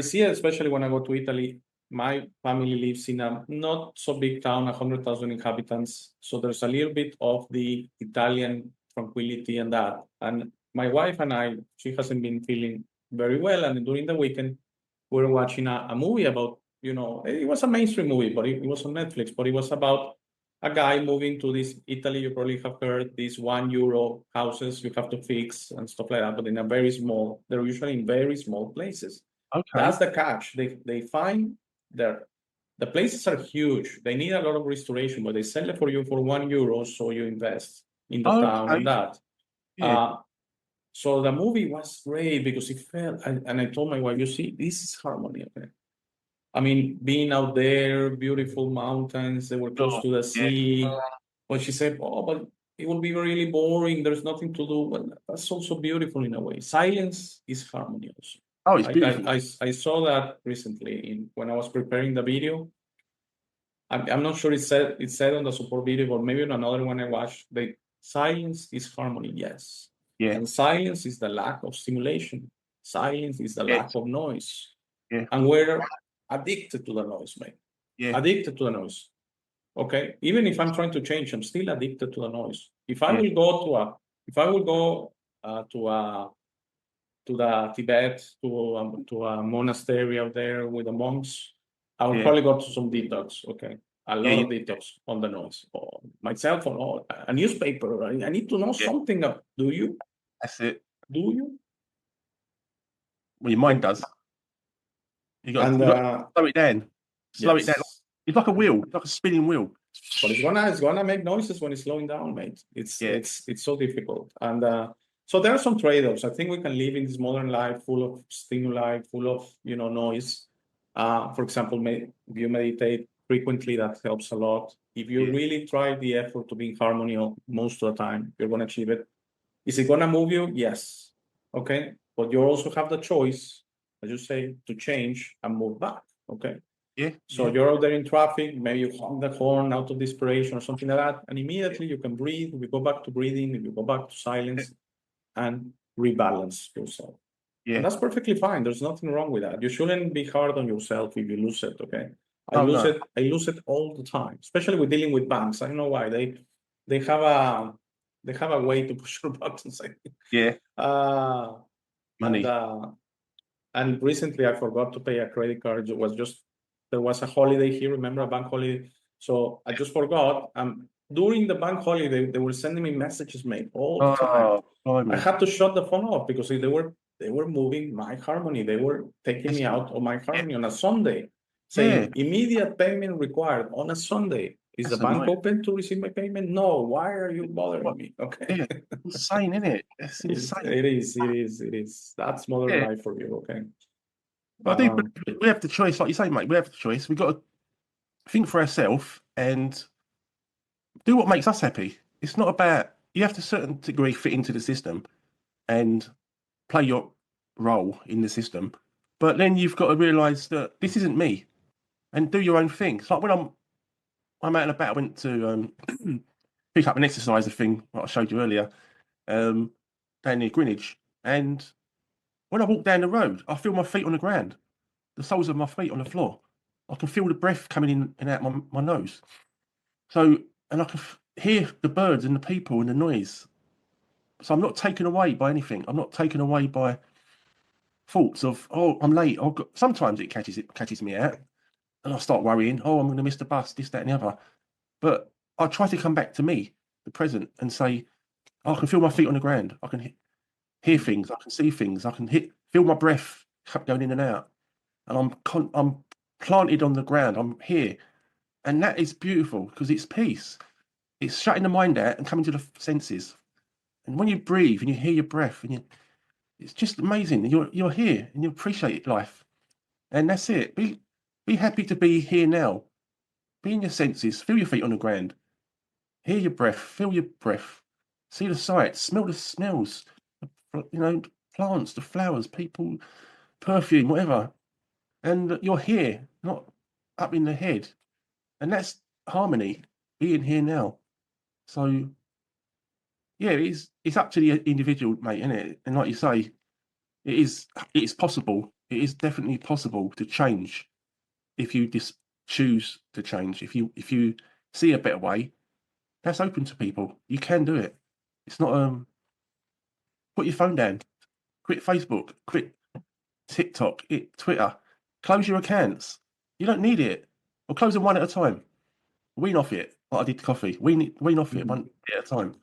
see it, especially when I go to Italy. My family lives in a not so big town, 100,000 inhabitants. So there's a little bit of the Italian tranquility and that. And my wife and I, she hasn't been feeling very well. And during the weekend, we were watching a movie about, it was a mainstream movie, but it was on Netflix, but it was about a guy moving to this Italy. You probably have heard these €1 houses you have to fix and stuff like that, but they're usually in very small places. Okay. That's the catch. They find the places are huge. They need a lot of restoration, but they sell it for you for €1, so you invest in the town and that. Yeah. So the movie was great because it felt, and I told my wife, you see, this is harmony. Okay? I mean, being out there, beautiful mountains, they were close to the sea. But she said, oh, but it will be really boring. There's nothing to do. But that's also beautiful in a way. Silence is harmony also. Oh, it's beautiful. I saw that recently when I was preparing the video. I'm not sure it said on the support video, but maybe on another one I watched. Silence is harmony, yes. Yeah. And silence is the lack of stimulation. Silence is the Yes. lack of noise. Yeah. And we're addicted to the noise, mate. Yeah. Addicted to the noise. Okay. Even if I'm trying to change, I'm still addicted to the noise. If I Yeah. will go to the Tibet, to a monastery out there with the monks, I will Yeah. probably go to some detox. Okay. A lot Yeah, of detox on the noise. Or my cell phone, or a newspaper. I need to know Yeah. something. Do you? That's it. Do you? Well, your mind does. You got And to slow it down. Slow it down. yes. It's like a wheel, like a spinning wheel. But it's gonna make noises when it's slowing down, mate. Yeah. It's so difficult. And so there are some trade-offs. I think we can live in this modern life full of stimuli, full of noise. For example, if you meditate frequently, that helps a lot. If you Yeah. really try the effort to be in harmony most of the time, you're gonna achieve it. Is it gonna move you? Yes. Okay. But you also have the choice, as you say, to change and move back. Okay. Yeah. So Yeah. you're out there in traffic, maybe you honk the horn out of desperation or something like that, and immediately you can breathe. We go back to breathing, you go back to silence, and rebalance yourself. Yeah. And that's perfectly fine. There's nothing wrong with that. You shouldn't be hard on yourself if you lose it. Okay, I Oh, lose no. it. I lose it all the time, especially with dealing with banks. I don't know why they have a way to push your buttons. Yeah. Uh, Money. and recently I forgot to pay a credit card. There was a holiday here, remember, a bank holiday. So I just forgot. During the bank holiday, they were sending me messages, mate, all the time. Blimey. I had to shut the phone off because they were moving my harmony. They were taking me out of my harmony on a Sunday, saying immediate payment required on a Sunday. Is That's the bank annoying. open to receive my payment? No. Why are you bothering me? Okay. Yeah. Insane, isn't it? It's insane. It is. That's modern life for you. Okay. But I think we have the choice, like you say, mate. We have the choice. We've got to think for ourselves and do what makes us happy. It's not about, you have to a certain degree fit into the system and play your role in the system. But then you've got to realise that this isn't me and do your own thing. It's like when I'm out and about, I went to pick up an exerciser thing that I showed you earlier down near Greenwich. And when I walk down the road, I feel my feet on the ground, the soles of my feet on the floor. I can feel the breath coming in and out my nose. So, and I can hear the birds and the people and the noise. So I'm not taken away by anything. I'm not taken away by thoughts of, oh, I'm late. Sometimes it catches me out and I start worrying, oh, I'm going to miss the bus, this, that, and the other. But I try to come back to me, the present, and say, oh, I can feel my feet on the ground. I can hear things. I can see things. I can feel my breath going in and out. And I'm planted on the ground. I'm here. And that is beautiful because it's peace. It's shutting the mind out and coming to the senses. And when you breathe and you hear your breath, it's just amazing. You're here and you appreciate life. And that's it. Be happy to be here now. Be in your senses. Feel your feet on the ground. Hear your breath. Feel your breath. See the sights. Smell the smells. Plants, the flowers, people, perfume, whatever. And you're here, not up in the head. And that's harmony. Being here now. So yeah, it's up to the individual, mate, isn't it? And like you say, it is possible. It is definitely possible to change if you just choose to change. If you see a better way, that's open to people. You can do it. It's not put your phone down, quit Facebook, quit TikTok, Twitter, close your accounts. You don't need it. Or close them one at a time. Wean off it, like I did coffee. Wean off it one at a time.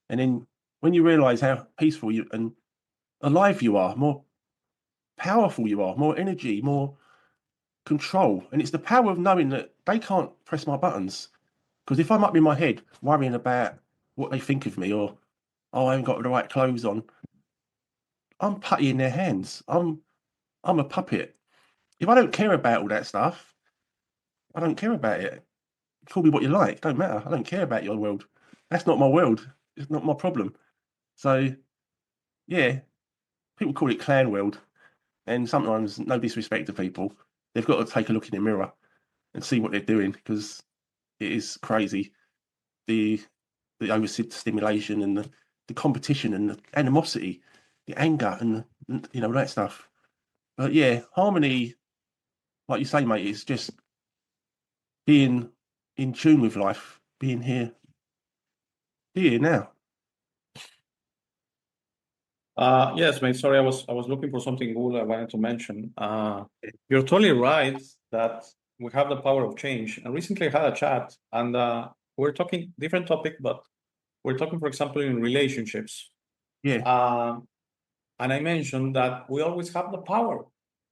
And then when you realise how peaceful you and alive you are, more powerful you are, more energy, more control. And it's the power of knowing that they can't press my buttons. Because if I'm up in my head worrying about what they think of me or, oh, I haven't got the right clothes on, I'm putty in their hands. I'm a puppet. If I don't care about all that stuff, I don't care about it. Call me what you like, don't matter. I don't care about your world. That's not my world. It's not my problem. So, yeah, people call it clan world. And sometimes, no disrespect to people, they've got to take a look in the mirror and see what they're doing because it is crazy. The overstimulation and the competition and the animosity. the anger and that stuff. But yeah, harmony, like you say, mate, is just being in tune with life, being here now. Yes, mate. Sorry, I was looking for something good I wanted to mention. You're totally right that we have the power of change. And recently I had a chat, and we're talking different topic, but we're talking, for example, in relationships. Yeah, And I mentioned that we always have the power,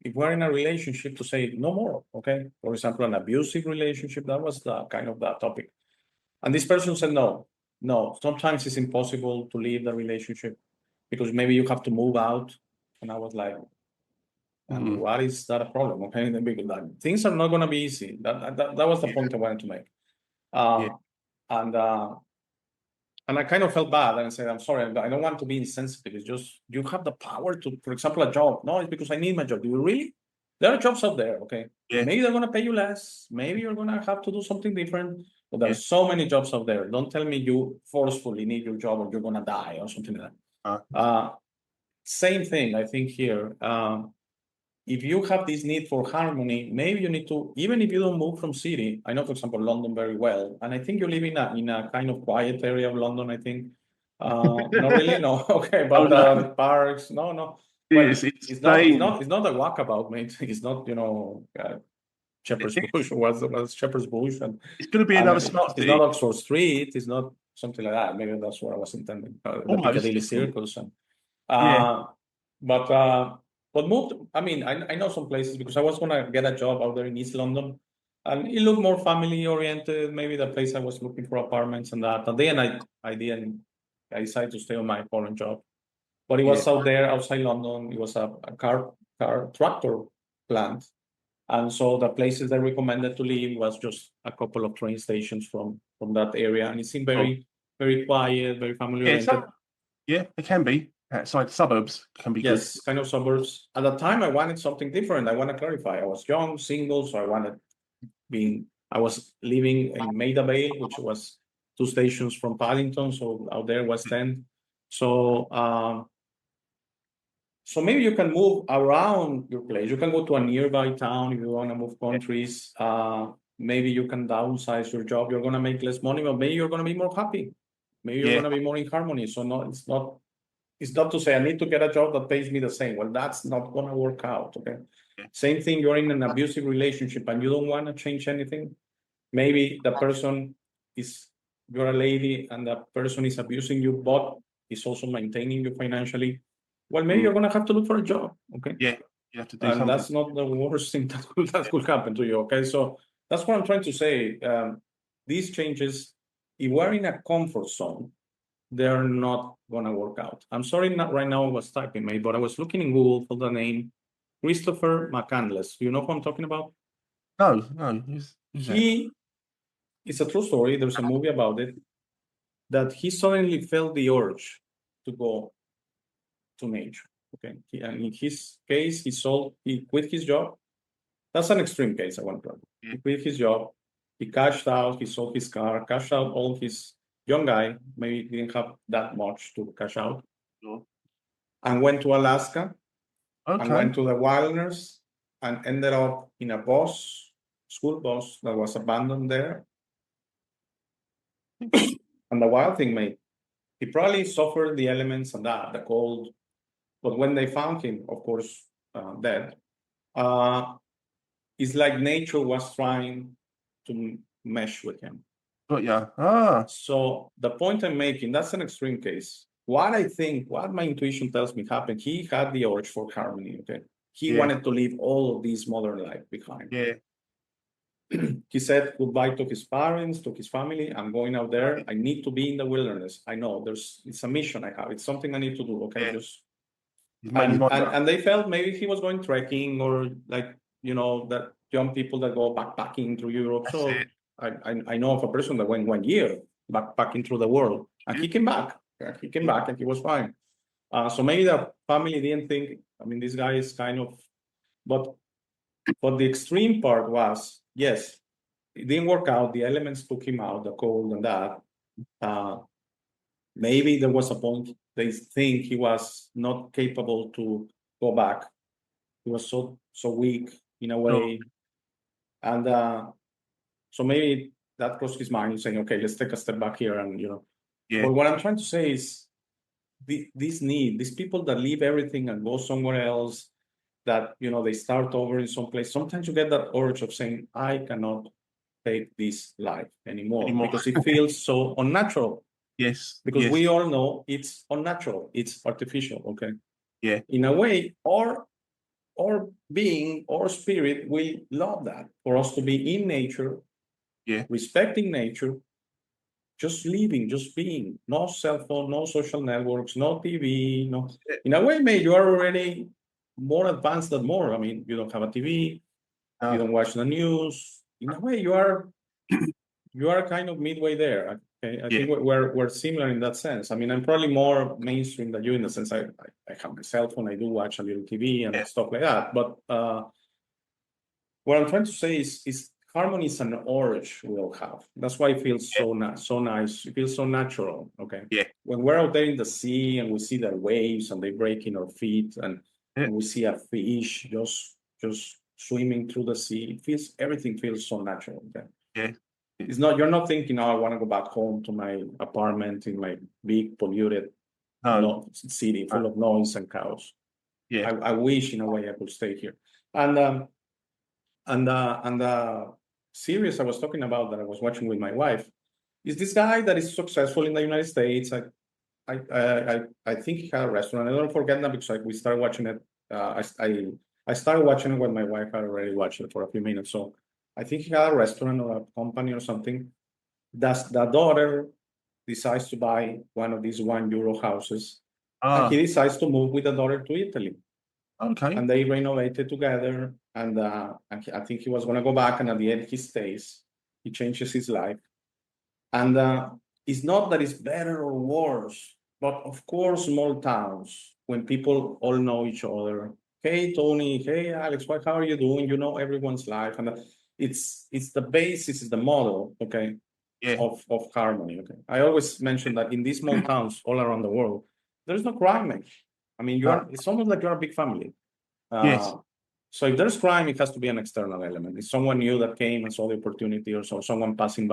if we're in a relationship, to say no more. Okay, for example, an abusive relationship, that was the kind of that topic. And this person said no. Sometimes it's impossible to leave the relationship because maybe you have to move out. And I was like, and Mhm. what is that a problem? Okay, because things are not going to be easy. That was the Yeah. point I wanted to make. Yeah. And I kind of felt bad, and I said, I'm sorry, I don't want to be insensitive. It's just you have the power to, for example, a job. No, it's because I need my job. Do you really? There are jobs out there, okay? Yeah. Maybe they're going to pay you less. Maybe you're going to have to do something different. But Yeah. there's so many jobs out there. Don't tell me you forcefully need your job or you're going to die or something like that. Same thing, I think, here. If you have this need for harmony, maybe you need to, even if you don't move from city. I know, for example, London very well, and I think you live in a kind of quiet area of London, I think. Not really, no. Okay, Oh but no, parks, no. Well, it's it's not insane. a walkabout, mate. It's not, Shepherd's Bush or what's Shepherd's Bush, It's going to be and another smart it's not city, Oxford Street. It's not something like that. Maybe that's what I was intending. The almost. Piccadilly Circus, and Yeah. uh, but moved. I mean, I know some places because I was gonna get a job out there in East London, and it looked more family oriented. Maybe the place I was looking for apartments and that. And then I didn't. I decided to stay on my current job, but it was Yeah. out there outside London. It was a car tractor plant, and so the places they recommended to live was just a couple of train stations from that area, and it seemed Oh. very quiet, very family Yeah. oriented. Yeah, it can be. Outside suburbs can be good. Yes, kind of suburbs. At the time, I wanted something different. I want to clarify. I was young, single, so I was living in Maida Vale, which was 2 stations from Paddington, so out there, West End. So, so maybe you can move around your place. You can go to a nearby town if you want to move countries. Maybe you can downsize your job. You're going to make less money, but maybe you're going to be more happy. Maybe you're Yeah. going to be more in harmony. So no, it's not to say I need to get a job that pays me the same. Well, that's not going to work out. Okay. Yeah. Same thing, you're in an abusive relationship and you don't want to change anything. Maybe the person you're a lady and the person is abusing you, but is also maintaining you financially. Well, maybe you're going to have to look for a job. Okay. Yeah. You have to do And something. that's not the worst thing that could happen to you. Okay. So that's what I'm trying to say. These changes, if we're in a comfort zone, they're not gonna work out. I'm sorry, not right now I was typing, mate, but I was looking in Google for the name Christopher McCandless. Do you know who I'm talking about? No. Who's that? He It's a true story. There's a movie about it, that he suddenly felt the urge to go to nature. Okay. And in his case, he quit his job. That's an extreme case, I want to. He quit his job, he cashed out, he sold his car, cashed out all his young guy, maybe didn't have that much to cash out, Sure. and went to Alaska and Okay. went to the wilderness and ended up in a school bus that was abandoned there. And the wild thing, mate, he probably suffered the elements and the cold, but when they found him, of course, dead, it's like nature was trying to mesh with him. Got ya. So the point I'm making, that's an extreme case. What my intuition tells me happened, he had the urge for harmony, okay? He Yeah. wanted to leave all of this modern life behind. Yeah. He said goodbye to his parents, to his family. I'm going out there. I need to be in the wilderness. I know it's a mission I have. It's something I need to do. Okay. Yeah. Just He's made his mind up. and they felt maybe he was going trekking or like, that young people that go backpacking through Europe. That's So it. I know of a person that went 1 year backpacking through the world, and he came back. He came back and he was fine. So maybe the family didn't think, I mean, this guy is kind of, but the extreme part was, yes, it didn't work out. The elements took him out, the cold and that. maybe there was a point they think he was not capable to go back. He was so weak in a way, and so maybe that crossed his mind, saying, "Okay, let's take a step back here." And Yeah. but what I'm trying to say is, these people that leave everything and go somewhere else, that they start over in some place. Sometimes you get that urge of saying, "I cannot take this life anymore," because it feels so unnatural. Yes. Because yes. we all know it's unnatural, it's artificial. Okay. Yeah. In a way, or being or spirit, we love that, for us to be in nature, Yeah. respecting nature, just living, just being, no cell phone, no social networks, no TV, no. In a way, mate, you are already more advanced than more. I mean, you don't have a TV, you don't watch the news. In a way, you are kind of midway there. Okay, I think we're similar in that sense. I mean, I'm probably more mainstream than you in the sense I have my cell phone, I do watch a little TV and stuff like that. But what I'm trying to say is harmony is an urge we all have. That's why it feels so nice. It feels so natural. Okay. Yeah. When we're out there in the sea and we see the waves and they break in our feet, and we see a fish just swimming through the sea, everything feels so natural. Okay. Yeah. It's not, you're not thinking, "Oh, I want to go back home to my apartment in my big polluted city full of noise and chaos." Yeah. I wish in a way I could stay here. And the series I was talking about that I was watching with my wife is this guy that is successful in the United States. I think he had a restaurant. I don't forget that because we started watching it. I started watching it when my wife had already watched it for a few minutes. So I think he had a restaurant or a company or something. The daughter decides to buy one of these €1 houses, and he decides to move with the daughter to Italy. Okay. And they renovated together, and I think he was going to go back, and at the end he stays. He changes his life, and it's not that it's better or worse, but of course, small towns, when people all know each other. Hey Tony, hey Alex, how are you doing? You know everyone's life, and it's the basis, is the model, okay, of harmony. Okay, I always mention that in these small towns all around the world, there's no crime. I mean, it's almost like you're a big family. Yes. So if there's crime, it has to be an external element. It's someone new that came and saw the opportunity, or someone passing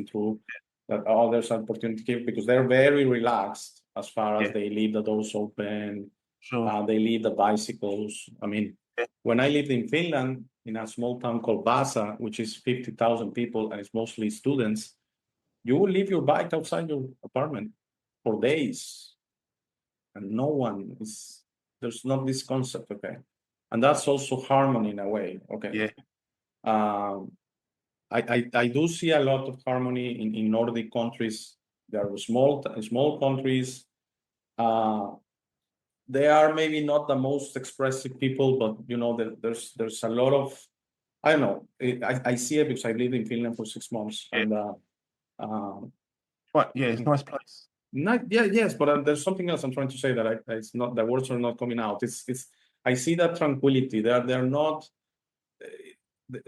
through, that, oh, there's an opportunity here, because they're very relaxed as far as they leave the doors open. Sure. They leave the bicycles. I mean, when I lived in Finland, in a small town called Vasa, which is 50,000 people and it's mostly students, you will leave your bike outside your apartment for days, and there's not this concept, okay? And that's also harmony in a way, okay? Yeah. I do see a lot of harmony in Nordic countries. There are small countries. They are maybe not the most expressive people, but there's a lot of, I don't know. I see it because I lived in Finland for 6 months, and it's a nice place. yes, but there's something else I'm trying to say that it's not, the words are not coming out. I see that tranquility. They're not.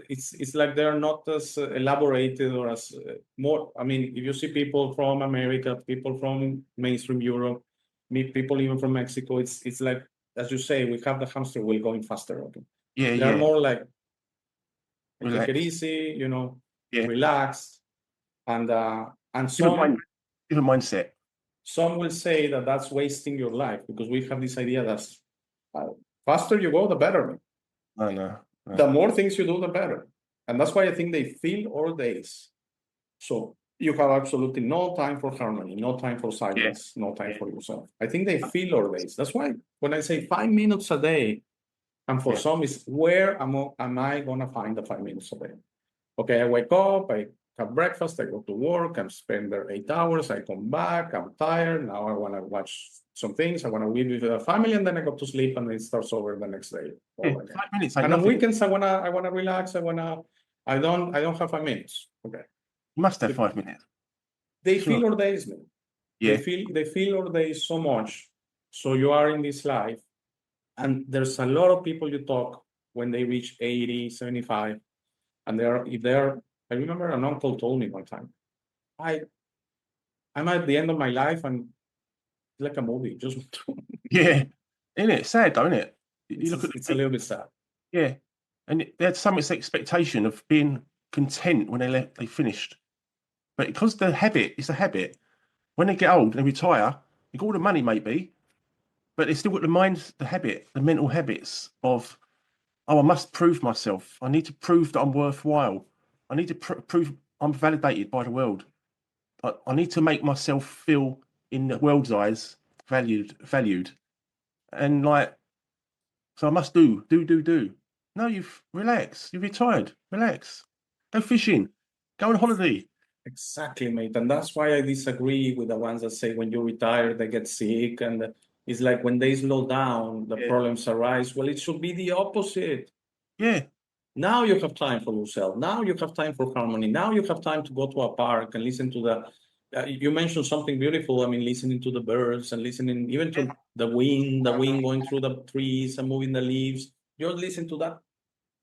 It's like they're not as elaborated or as more. I mean, if you see people from America, people from mainstream Europe, people even from Mexico, it's like, as you say, we have the hamster wheel going faster. Okay. They're more like, take it easy, relaxed, and some different mindset. Some will say that that's wasting your life, because we have this idea that faster you go, the better. No. The more things you do, the better. And that's why I think they fill all days. So you have absolutely no time for harmony, no time for silence, no time for yourself. I think they fill all days. That's why when I say 5 minutes a day, and for some is, where am I going to find the 5 minutes a day? Okay, I wake up, I have breakfast, I go to work, I'm spend there 8 hours, I come back, I'm tired, now I want to watch some things, I want to be with the family, and then I go to sleep, and it starts over the next day. 5 minutes. And on weekends, I wanna relax, I don't have 5 minutes. Okay. You must have 5 minutes. They fill our days, man. Yeah. They fill our days so much. So you are in this life, and there's a lot of people you talk when they reach 80, 75, and I remember an uncle told me one time, I'm at the end of my life and it's like a movie. Just Yeah, isn't it? Sad though, isn't it? You look at it's a little bit sad. yeah, and they had so much expectation of being content when they finished, but because the habit is a habit. When they get old and retire, they got all the money maybe, but they still got the mind, the habit, the mental habits of, oh, I must prove myself. I need to prove that I'm worthwhile. I need to prove I'm validated by the world. I need to make myself feel, in the world's eyes, valued, and like, so I must do. No, you've relax. You've retired. Relax. Go fishing. Go on holiday. Exactly, mate. And that's why I disagree with the ones that say when you retire, they get sick. And it's like when they slow down, the Yeah. problems arise. Well, it should be the opposite. Yeah. Now you have time for yourself. Now you have time for harmony. Now you have time to go to a park and listen to the. You mentioned something beautiful. I mean, listening to the birds and listening even to the wind going through the trees and moving the leaves. You're listening to that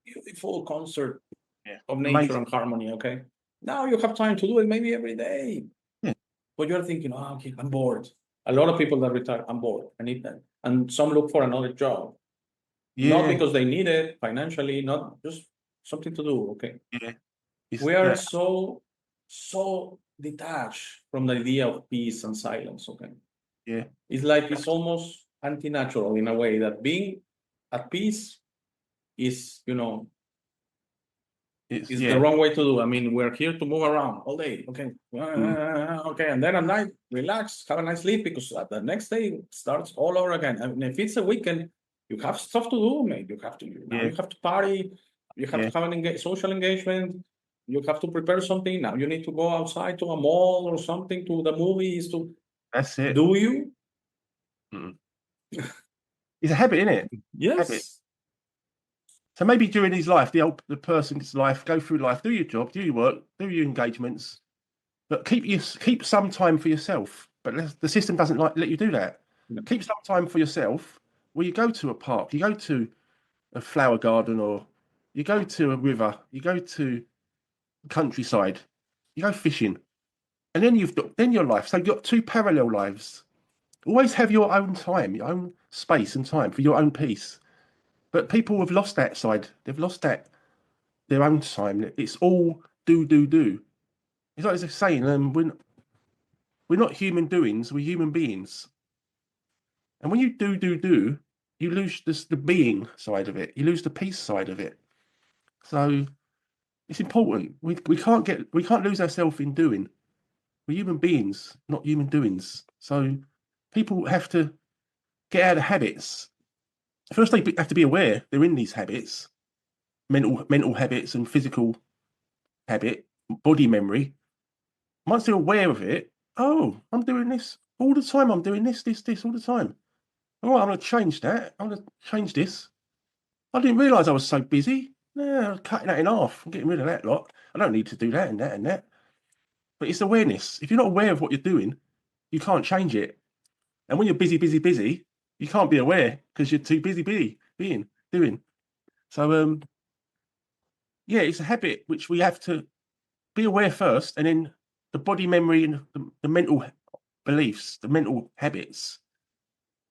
beautiful concert Yeah. of nature Amazing. and harmony. Okay. Now you have time to do it maybe every day. Yeah. But you're thinking, oh, okay, I'm bored. A lot of people that retire, I'm bored. I need that. And some look for another job. Not Yeah. because they need it financially, not just something to do. Okay. Yeah. We are so detached from the idea of peace and silence. Okay. Yeah. It's like it's almost anti-natural in a way that being at peace is, It's is the wrong way to do. I mean, we're here to move around all day. Okay. Okay. And then at night, relax, have a nice sleep because the next day it starts all over again. I mean, if it's a weekend, you have stuff to do, mate. You have to now you have to party, you have to have an social engagement, you have to prepare something. Now you need to go outside to a mall or something, to the movies, to That's it. do you? It's a habit, isn't it? Yes. Habit. So maybe during his life, the person's life, go through life, do your job, do your work, do your engagements, but keep some time for yourself. But the system doesn't let you do that. No. Keep some time for yourself where you go to a park, you go to a flower garden, or you go to a river, you go to the countryside, you go fishing, and then then your life. So you've got two parallel lives. Always have your own time, your own space and time for your own peace. But people have lost that side. They've lost their own time. It's all do. It's like it's a saying, we're not human doings, we're human beings. And when you do, you lose the being side of it. You lose the peace side of it. So it's important. We can't lose ourselves in doing. We're human beings, not human doings. So people have to get out of habits. First, they have to be aware they're in these habits, mental habits and physical habit, body memory. Once they're aware of it, oh, I'm doing this all the time. I'm doing this all the time. All right, I'm going to change that. I'm going to change this. I didn't realise I was so busy. Yeah, I'm cutting that in half. I'm getting rid of that lot. I don't need to do that and that and that. But it's awareness. If you're not aware of what you're doing, you can't change it. And when you're busy, you can't be aware because you're too busy doing. So yeah, it's a habit which we have to be aware first, and then the body memory and the mental beliefs, the mental habits,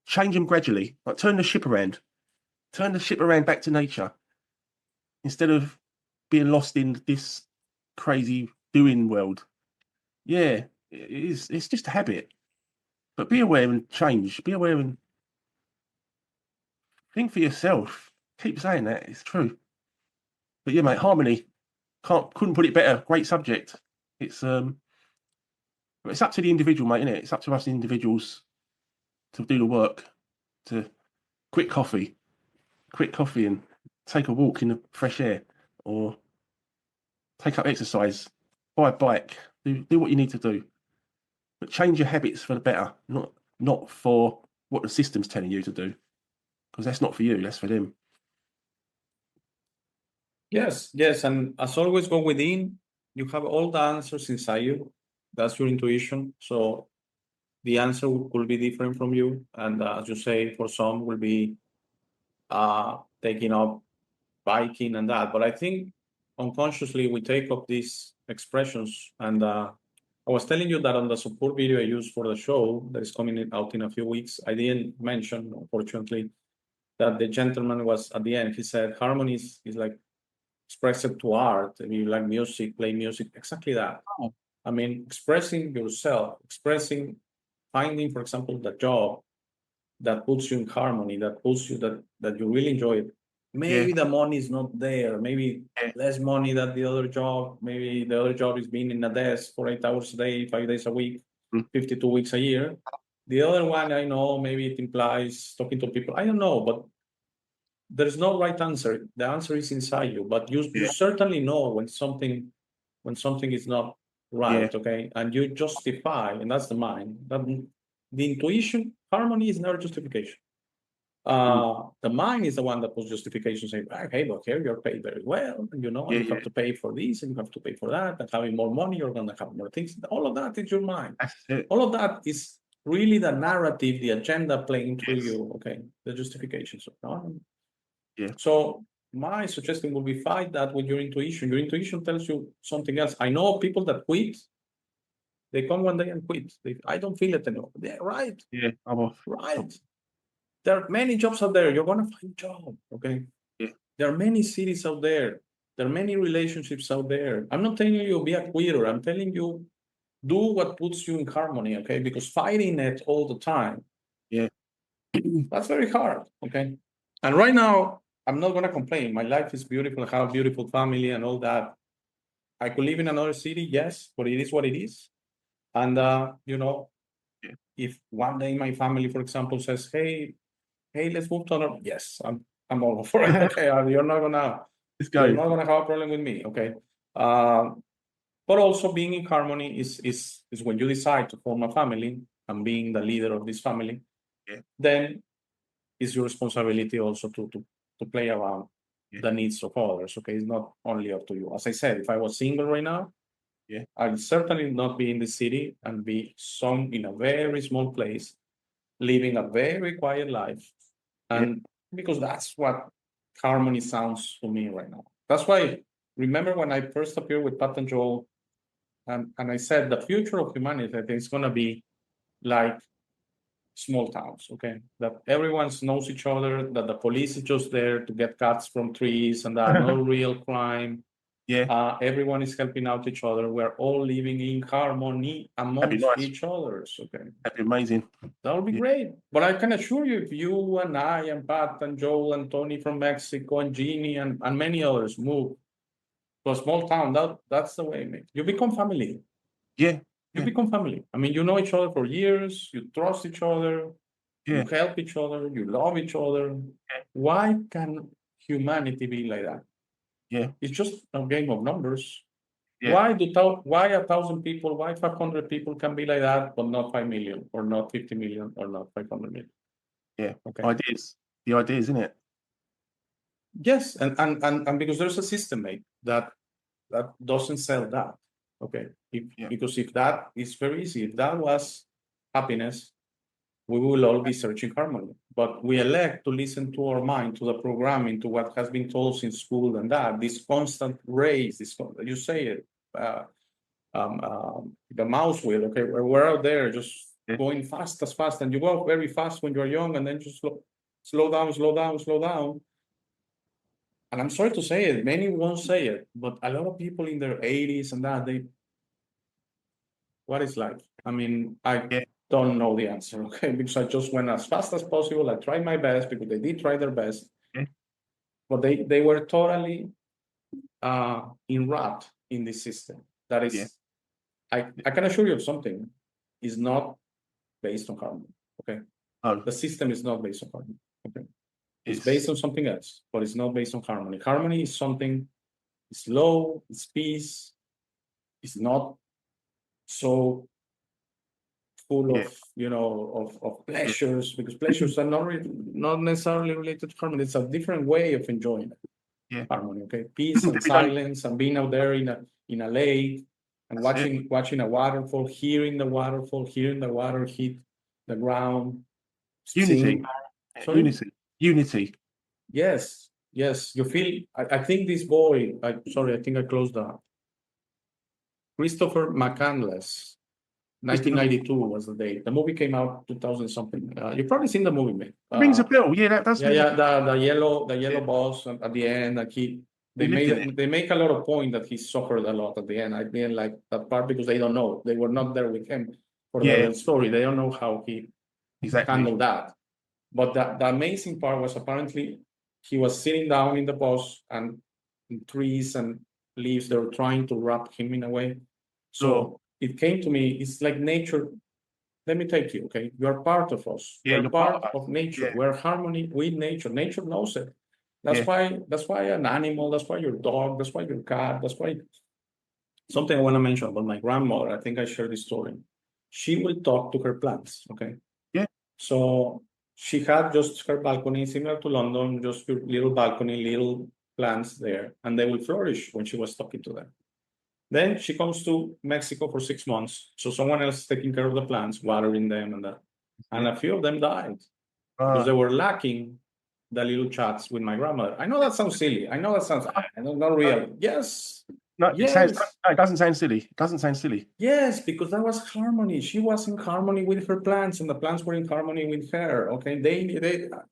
change them gradually. Like turn the ship around back to nature instead of being lost in this crazy doing world. Yeah, it is. It's just a habit, but be aware and change. Be aware and think for yourself. Keep saying that, it's true. But yeah, mate, harmony. Couldn't put it better. Great subject. It's up to the individual, mate, isn't it? It's up to us individuals to do the work. To quick coffee and take a walk in the fresh air, or take up exercise, buy a bike, do what you need to do. But change your habits for the better, not for what the system's telling you to do. Because that's not for you, that's for them. Yes, and as always, go within. You have all the answers inside you. That's your intuition. So the answer will be different from you, and as you say, for some will be taking up biking and that. But I think unconsciously we take up these expressions and I was telling you that on the support video I used for the show that is coming out in a few weeks, I didn't mention, unfortunately, that the gentleman was at the end. He said harmony is like express it to art. If you like music, play music, exactly that. Oh. I mean, expressing yourself, finding, for example, the job that puts you in harmony, that puts you that you really enjoy it. Maybe the money is not there, maybe less money than the other job. Maybe the other job is being in a desk for 8 hours a day, 5 days a week, 52 weeks a year. The other one, I know, maybe it implies talking to people. I don't know, but there's no right answer. The answer is inside you, but you certainly know when something is not right, okay? And you justify, and that's the mind. The intuition, harmony is never justification. The mind is the one that puts justification, saying, "Hey, but here you're paid very well, and and you have to pay for this, and you have to pay for that, and having more money, you're gonna have more things." All of that is your mind. That's it. All of that is really the narrative, the agenda playing through you, okay? The justifications. So my suggestion would be fight that with your intuition. Your intuition tells you something else. I know people that quit. They come one day and quit. I don't feel it anymore. They're right. Yeah, I'm off. Right. There are many jobs out there. You're gonna find a job. Okay. Yeah. There are many cities out there. There are many relationships out there. I'm not telling you be a quitter. I'm telling you do what puts you in harmony. Okay. Because fighting it all the time. Yeah. That's very hard. Okay. And right now, I'm not gonna complain. My life is beautiful. I have a beautiful family and all that. I could live in another city, yes, but it is what it is. And if one day my family, for example, says, "Hey, let's move to another," yes, I'm all for it. Okay, you're not gonna have a problem with me. Okay. But also being in harmony is when you decide to form a family and being the leader of this family, then it's your responsibility also to play around the needs of others. Okay, it's not only up to you. As I said, if I was single right now, I'd certainly not be in the city and be in a very small place, living a very quiet life. And because that's what harmony sounds to me right now. That's why, remember when I first appeared with Pat and Joel, and I said the future of humanity, I think, is going to be like small towns, okay? That everyone knows each other, that the police is just there to get cuts from trees, and that no real crime. Everyone is helping out each other. We're all living in harmony amongst each other. Okay. That'd be amazing. That would be great. But I can assure you, if you and I and Pat and Joel and Tony from Mexico and Jeannie and many others move to a small town, that's the way, mate. You become family. Yeah. You become family. I mean, you know each other for years, you trust each other, you help each other, you love each other. Why can humanity be like that? It's just a game of numbers. Why 1,000 people, why 500 people can be like that, but not 5 million, or not 50 million, or not 500 million? Okay. Ideas. The idea, isn't it? Yes, and because there's a system, mate, that doesn't sell that. Okay. Because if that is very easy, if that was happiness, we will all be searching harmony. But we elect to listen to our mind, to the programming, to what has been told in school, and this constant race, you say it, the mouse wheel, okay, we're out there just going fast, and you go very fast when you're young, and then just slow down. And I'm sorry to say it, many won't say it, but a lot of people in their 80s and what is life? I mean, I don't know the answer, okay? Because I just went as fast as possible. I tried my best because they did try their best. But they were totally enwrapped in this system. That is, I can assure you of something, is not based on harmony, okay? The system is not based on harmony, okay? It's based on something else, but it's not based on harmony. Harmony is something, it's low, it's peace, it's not so full of of pleasures, because pleasures are not necessarily related to harmony. It's a different way of enjoying harmony. Okay, peace and silence, and being out there in a lake and watching a waterfall, hearing the water hit the ground. Unity. Yes. You feel. I think this boy. I think I closed the Christopher McCandless. 1992 was the date. The movie came out 2000 something. You've probably seen the movie, mate. Rings a bell. Yeah, that does. Yeah. The yellow boss at the end. Like they make a lot of point that he suffered a lot at the end. I didn't like that part because they don't know. They were not there with him for the real story. They don't know how he handled that. But the amazing part was apparently he was sitting down in the boss and trees and leaves. They were trying to wrap him in a way. So it came to me. It's like nature. Let me take you, okay? You are part of us. You're part of nature. We're harmony with nature. Nature knows it. That's why an animal, that's why your dog, that's why your cat, that's why something I want to mention about my grandmother. I think I shared this story. She will talk to her plants, okay? Yeah. So she had just her balcony, similar to London, just your little balcony, little plants there, and they will flourish when she was talking to them. Then she comes to Mexico for 6 months. So someone else is taking care of the plants, watering them and that. And a few of them died because they were lacking the little chats with my grandmother. I know that sounds silly. I know that sounds not real. Yes. No, it doesn't sound silly. It doesn't sound silly. Yes, because that was harmony. She was in harmony with her plants, and the plants were in harmony with her. Okay,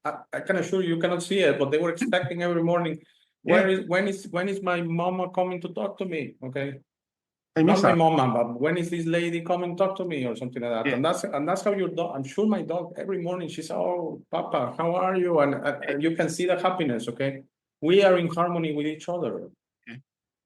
I can assure you cannot see it, but they were expecting every morning. When is my mama coming to talk to me? Okay. Not my mama, but when is this lady coming to talk to me or something like that? Yeah. And that's how your dog. I'm sure my dog every morning she says, "Oh, Papa, how are you?" And you can see the happiness. Okay, we are in harmony with each other.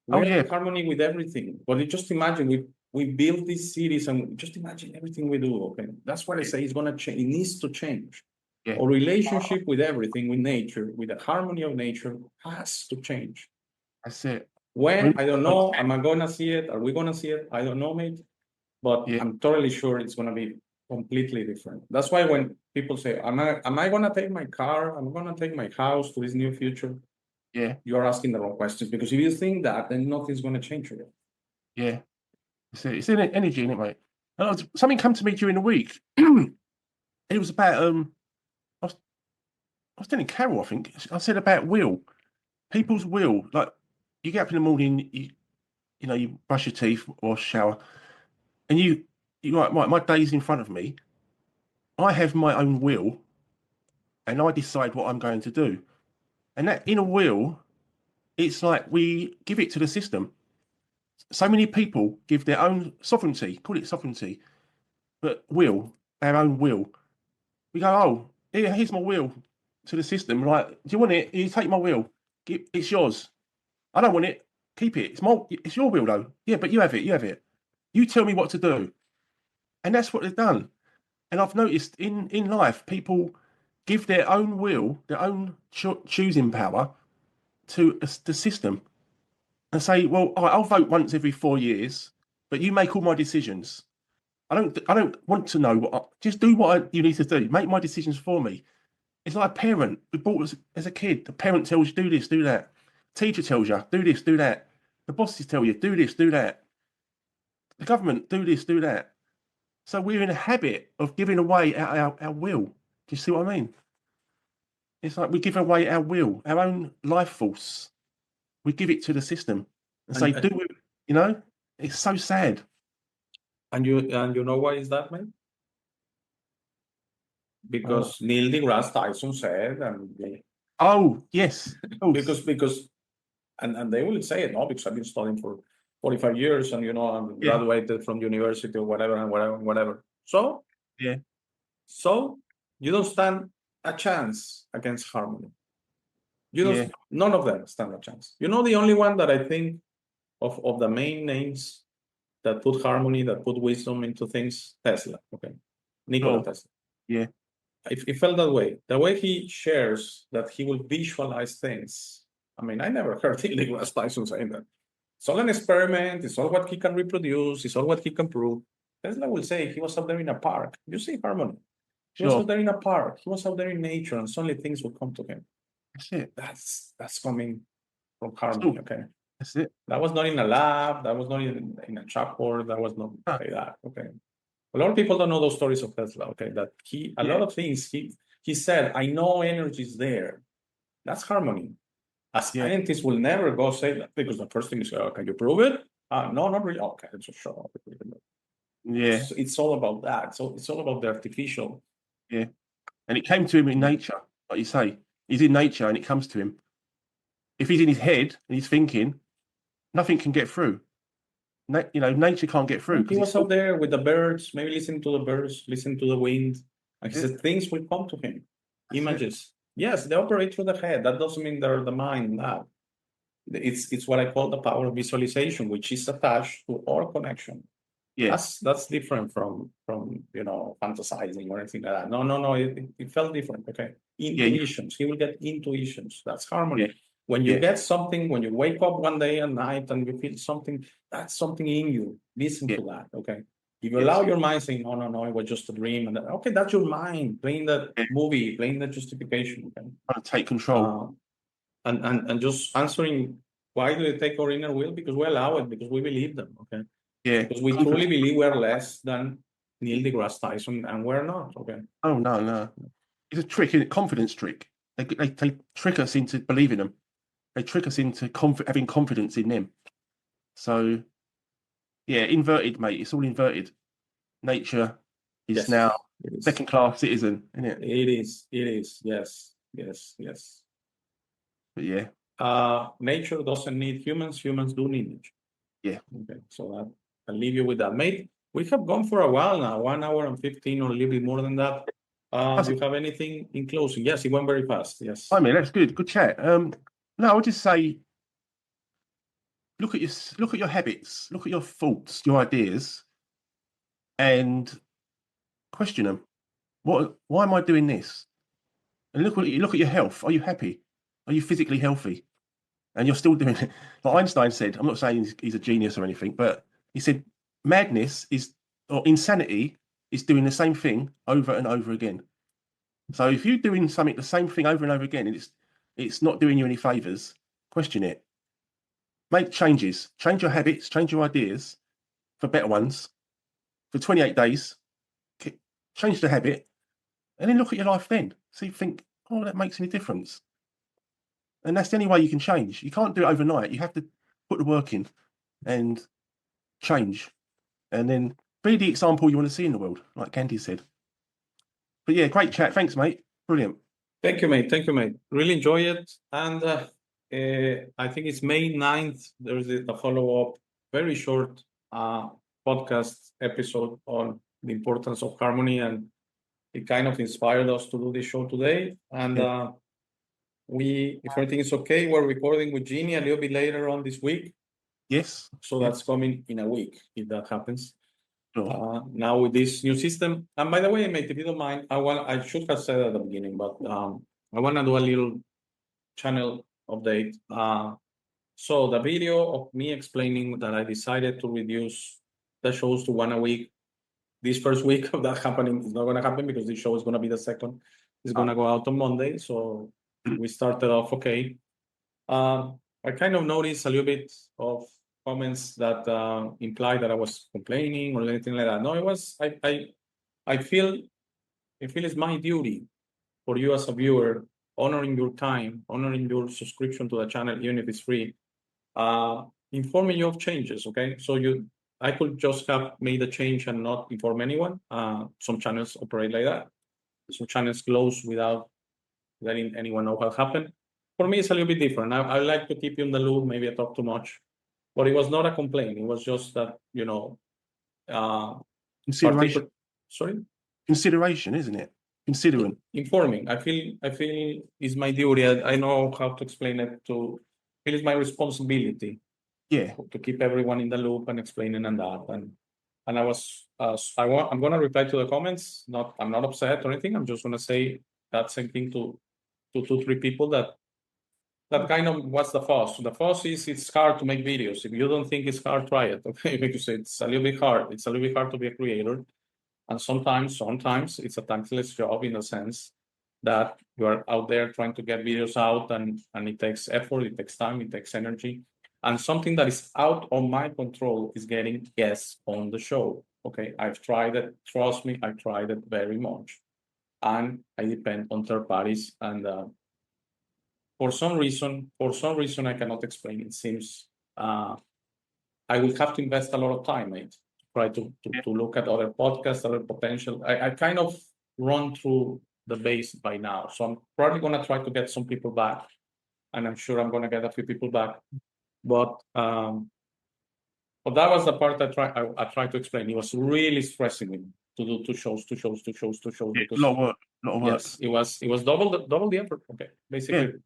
We are in harmony with everything. But just imagine we build these cities and just imagine everything we do. Okay, that's what I say. It's gonna change. It needs to change. Yeah. Our relationship with everything, with nature, with the harmony of nature, has to change. That's it. When, I don't know. Am I going to see it? Are we going to see it? I don't know, mate. But I'm totally sure it's going to be completely different. That's why when people say, am I going to take my car? Am I going to take my house to this new future? Yeah. You're asking the wrong questions. Because if you think that, then nothing's going to change for you. Yeah. It's in energy, isn't it, mate? Something come to me during the week. It was about, I was telling Carol, I think. I said about will. People's will. Like, you get up in the morning, you brush your teeth or shower, and you like, my day's in front of me. I have my own will, and I decide what I'm going to do. And that inner will, it's like we give it to the system. So many people give their own sovereignty, call it sovereignty, but our own will. We go, oh, here's my will to the system. Like, do you want it? You take my will. It's yours. I don't want it. Keep it. It's your will, though. Yeah, but you have it. You have it. You tell me what to do. And that's what they've done. And I've noticed in life, people give their own will, their own choosing power to the system and say, well, I'll vote once every 4 years, but you make all my decisions. I don't want to know just do what you need to do. Make my decisions for me. It's like a parent who bought us as a kid. The parent tells you, do this, do that. Teacher tells you, do this, do that. The bosses tell you, do this, do that. The government, do this, do that. So we're in a habit of giving away our will. Do you see what I mean? It's like we give away our will, our own life force. We give it to the system and say, do it. It's so sad. And you know why is that, man? Because Neil deGrasse Tyson said, oh yes, because and they will say it, no, because I've been studying for 45 years and I'm graduated from university or whatever. So so you don't stand a chance against harmony. None of them stand a chance. The only one that I think of the main names that put harmony, that put wisdom into things, Tesla. Okay, Nikola Tesla. Yeah. It felt that way. The way he shares that he will visualize things. I mean, I never heard Neil deGrasse Tyson saying that. It's all an experiment. It's all what he can reproduce. It's all what he can prove. Tesla will say he was out there in a park. You see harmony. He was out there in a park. He was out there in nature, and suddenly things will come to him. That's it. That's coming from harmony. Okay. That's it. That was not in a lab. That was not in a chalkboard. That was not like that. Okay. A lot of people don't know those stories of Tesla. Okay, that a lot of things he said. I know energy is there. That's harmony. A scientist will never go say that because the first thing is, can you prove it? No, not really. Okay, just shut up. Yeah, It's all about that. So it's all about the artificial. yeah. And it came to him in nature, like you say. He's in nature and it comes to him. If he's in his head and he's thinking, nothing can get through. Nature can't get through He because was out there with the birds, maybe listen to the birds, listen to the wind, and he Yeah. said things will come to him. That's it. Images. Yes, they operate through the head. That doesn't mean they're the mind. That it's what I call the power of visualization, which is attached to our connection. Yeah, That's different from fantasizing or anything like that. No. It felt different. Okay, yeah, intuitions. He will get intuitions. That's harmony. yeah, When you yeah. get something, when you wake up one day and night and you feel something, that's something in you. Listen Yeah. to that. Okay. If you Yes. allow your mind saying, no, it was just a dream, and okay, that's your mind playing that Yeah. movie, playing that justification. Okay. Trying to take control. And just answering why do they take our inner will? Because we allow it, because we believe them. Okay. Yeah. Because we Confidence. truly believe we're less than Neil deGrasse Tyson, and we're not. Okay. Oh no. It's a trick, isn't it? Confidence trick. They trick us into believing them. They trick us into having confidence in them. So yeah, inverted, mate. It's all inverted. Nature is Yes, now it is. second class citizen, isn't it? It is. It is. Yes. But yeah, Nature doesn't need humans. Humans do need nature. yeah. Okay. So I'll leave you with that, mate. We have gone for a while now, 1 hour and 15 or a little bit more than that. Do you have anything in closing? Yes, it went very fast. Yes. I mean, that's good. Good chat. No, I would just say look at your habits, look at your thoughts, your ideas, and question them. Why am I doing this? And look at your health. Are you happy? Are you physically healthy? And you're still doing it. Like Einstein said, I'm not saying he's a genius or anything, but he said madness or insanity is doing the same thing over and over again. So if you're doing something the same thing over and over again, and it's not doing you any favors, question it. Make changes, change your habits, change your ideas for better ones for 28 days, change the habit, and then look at your life then. See, think, oh, that makes any difference. And that's the only way you can change. You can't do it overnight. You have to put the work in and change. And then be the example you want to see in the world, like Gandhi said. But yeah, great chat. Thanks, mate. Brilliant. Thank you, mate. Really enjoy it. And I think it's May 9th. There's a follow-up, very short podcast episode on the importance of harmony. And it kind of inspired us to do this show today. And if everything is okay, we're recording with Jeannie a little bit later on this week. Yes. So that's coming in a week, if that happens. Sure. Now with this new system, and by the way, mate, if you don't mind, I should have said at the beginning, but I want to do a little channel update. So the video of me explaining that I decided to reduce the shows to 1 a week. This first week of that happening is not going to happen because this show is going to be the second. It's going to go out on Monday. So we started off okay. I kind of noticed a little bit of comments that imply that I was complaining or anything like that. No, it was I feel it's my duty for you as a viewer, honoring your time, honoring your subscription to the channel, even if it's free, informing you of changes. Okay, so I could just have made a change and not inform anyone. Some channels operate like that. Some channels close without letting anyone know what happened. For me, it's a little bit different. I like to keep you in the loop. Maybe I talk too much, but it was not a complaint. It was just that Consideration. Sorry. Consideration, isn't it? Considering. Informing. I feel is my duty. I know how to explain it. It is my responsibility. Yeah. To keep everyone in the loop and explaining and that. And I'm gonna reply to the comments. I'm not upset or anything. I'm just gonna say that same thing to 2-3 people that kind of what's the fuss. The fuss is it's hard to make videos. If you don't think it's hard, try it. Okay, because it's a little bit hard. It's a little bit hard to be a creator. And sometimes it's a thankless job in the sense that you are out there trying to get videos out and it takes effort, it takes time, it takes energy. And something that is out of my control is getting guests on the show. Okay, I've tried it. Trust me, I've tried it very much. And I depend on third parties. And for some reason, I cannot explain. It seems I will have to invest a lot of time, mate. Try to look at other podcasts, other potential. I kind of run through the base by now, so I'm probably gonna try to get some people back, and I'm sure I'm gonna get a few people back. But that was the part I tried to explain. It was really stressing me to do two shows. Yeah, Because, a lot of work. yes, it was double the effort. Okay, basically. Yeah.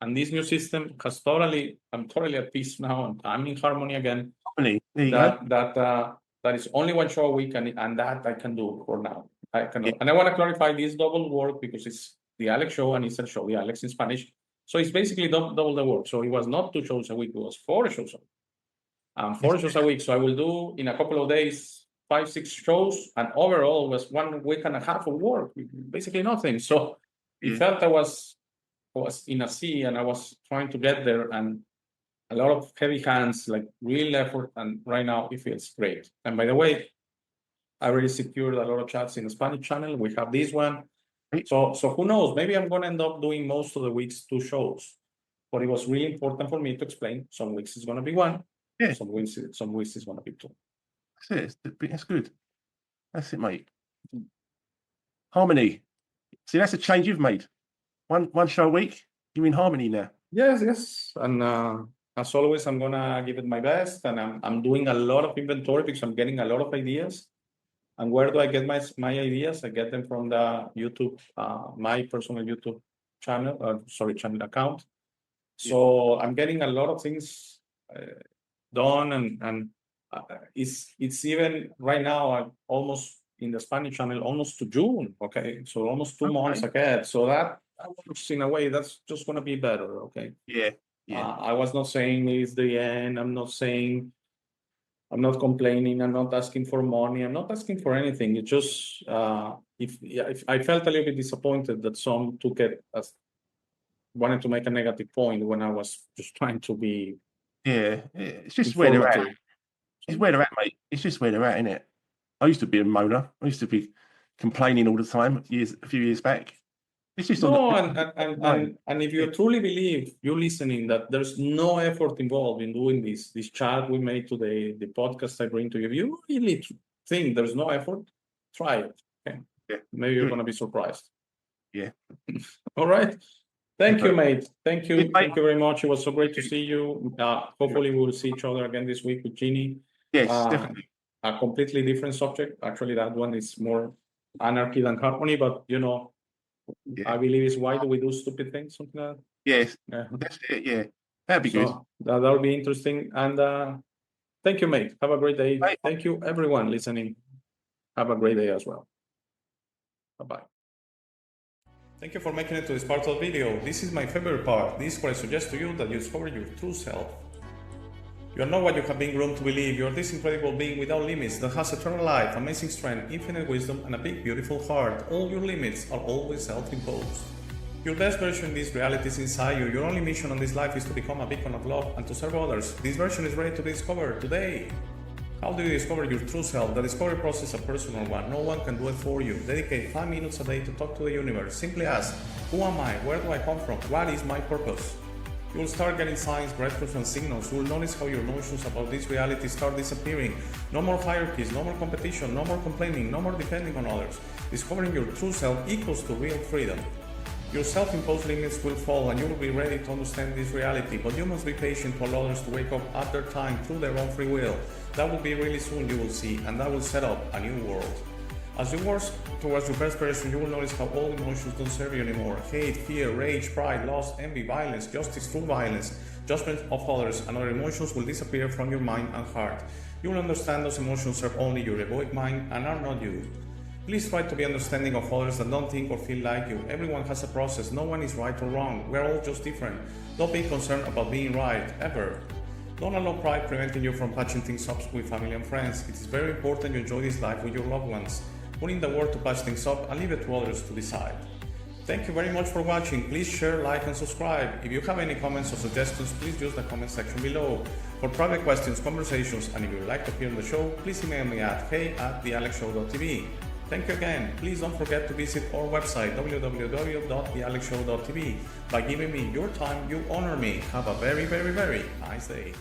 And this new system has I'm totally at peace now, and I'm in harmony again. Harmony. There you go. That is only one show a week, and that I can do for now. I cannot, and I want to clarify this double work because it's the Alex show and it's a show, the Alex in Spanish. So it's basically double the work. So it was not 2 shows a week; it was 4 shows a week. 4 shows a week. So I will do in a couple of days 5, 6 shows, and overall was 1 week and a half of work, basically nothing. So it felt I was in a sea, and I was trying to get there, and a lot of heavy hands, like real effort. And right now it feels great. And by the way, I already secured a lot of chats in the Spanish channel. We have this one. So who knows? Maybe I'm gonna end up doing most of the weeks 2 shows. But it was really important for me to explain. Some weeks is gonna be 1. Yeah. Some weeks is gonna be 2. That's it. That's good. That's it, mate. Harmony. See, that's a change you've made. One show a week. You're in harmony now. Yes. And as always, I'm gonna give it my best. And I'm doing a lot of inventory because I'm getting a lot of ideas. And where do I get my ideas? I get them from the YouTube, my personal YouTube channel, channel account. So I'm getting a lot of things done, and it's even right now. I'm almost in the Spanish channel, almost to June. Okay, so almost 2 months ahead. So that works in a way. That's just gonna be better. Okay. Yeah. I was not saying it's the end. I'm not complaining. I'm not asking for money. I'm not asking for anything. It's just if I felt a little bit disappointed that some took it as wanted to make a negative point when I was just trying to be. Yeah, it's just where they're at. It's where they're at, mate. It's just where they're at, isn't it? I used to be a moaner. I used to be complaining all the time a few years back. It's just and if you truly believe, you're listening, that there's no effort involved in doing this chat we made today, the podcast I bring to you, if you really think there's no effort, try it. Okay. Yeah. Maybe you're gonna be surprised. Yeah. All right. Thank you, mate. Thank you. Thank you very much. It was so great to see you. Hopefully we'll see each other again this week with Jeannie. Yes, definitely. A completely different subject. Actually, that one is more anarchy than harmony, but I believe it's why do we do stupid things, something like that. Yes, that's it. Yeah, that'd be good. That'll be interesting. And thank you, mate. Have a great day. Bye. Thank you, everyone listening. Have a great day as well. Bye-bye. Thank you for making it to this part of the video. This is my favorite part. This is where I suggest to you that you discover your true self. You are not what you have been groomed to believe. You are this incredible being without limits that has eternal life, amazing strength, infinite wisdom, and a big, beautiful heart. All your limits are always self-imposed. Your best version in this reality is inside you. Your only mission on this life is to become a beacon of love and to serve others. This version is ready to be discovered today. How do you discover your true self? The discovery process is a personal one. No one can do it for you. Dedicate 5 minutes a day to talk to the universe. Simply ask, who am I? Where do I come from? What is my purpose? You will start getting signs, breadcrumbs, and signals. You will notice how your notions about this reality start disappearing. No more hierarchies, no more competition, no more complaining, no more depending on others. Discovering your true self equals to real freedom. Your self-imposed limits will fall and you will be ready to understand this reality, but you must be patient to allow others to wake up at their time through their own free will. That will be really soon, you will see, and that will set up a new world. As you work towards your best version, you will notice how all emotions don't serve you anymore. Hate, fear, rage, pride, lust, envy, violence, justice through violence, judgment of others, and other emotions will disappear from your mind and heart. You will understand those emotions serve only your egoic mind and are not you. Please try to be understanding of others that don't think or feel like you. Everyone has a process. No one is right or wrong. We're all just different. Don't be concerned about being right, ever. Don't allow pride preventing you from patching things up with family and friends. It is very important you enjoy this life with your loved ones. Put in the work to patch things up and leave it to others to decide. Thank you very much for watching. Please share, like, and subscribe. If you have any comments or suggestions, please use the comment section below. For private questions, conversations, and if you would like to appear on the show, please email me at hey@thealexshow.tv. Thank you again. Please don't forget to visit our website www.thealexshow.tv. By giving me your time, you honor me. Have a very, very, very nice day.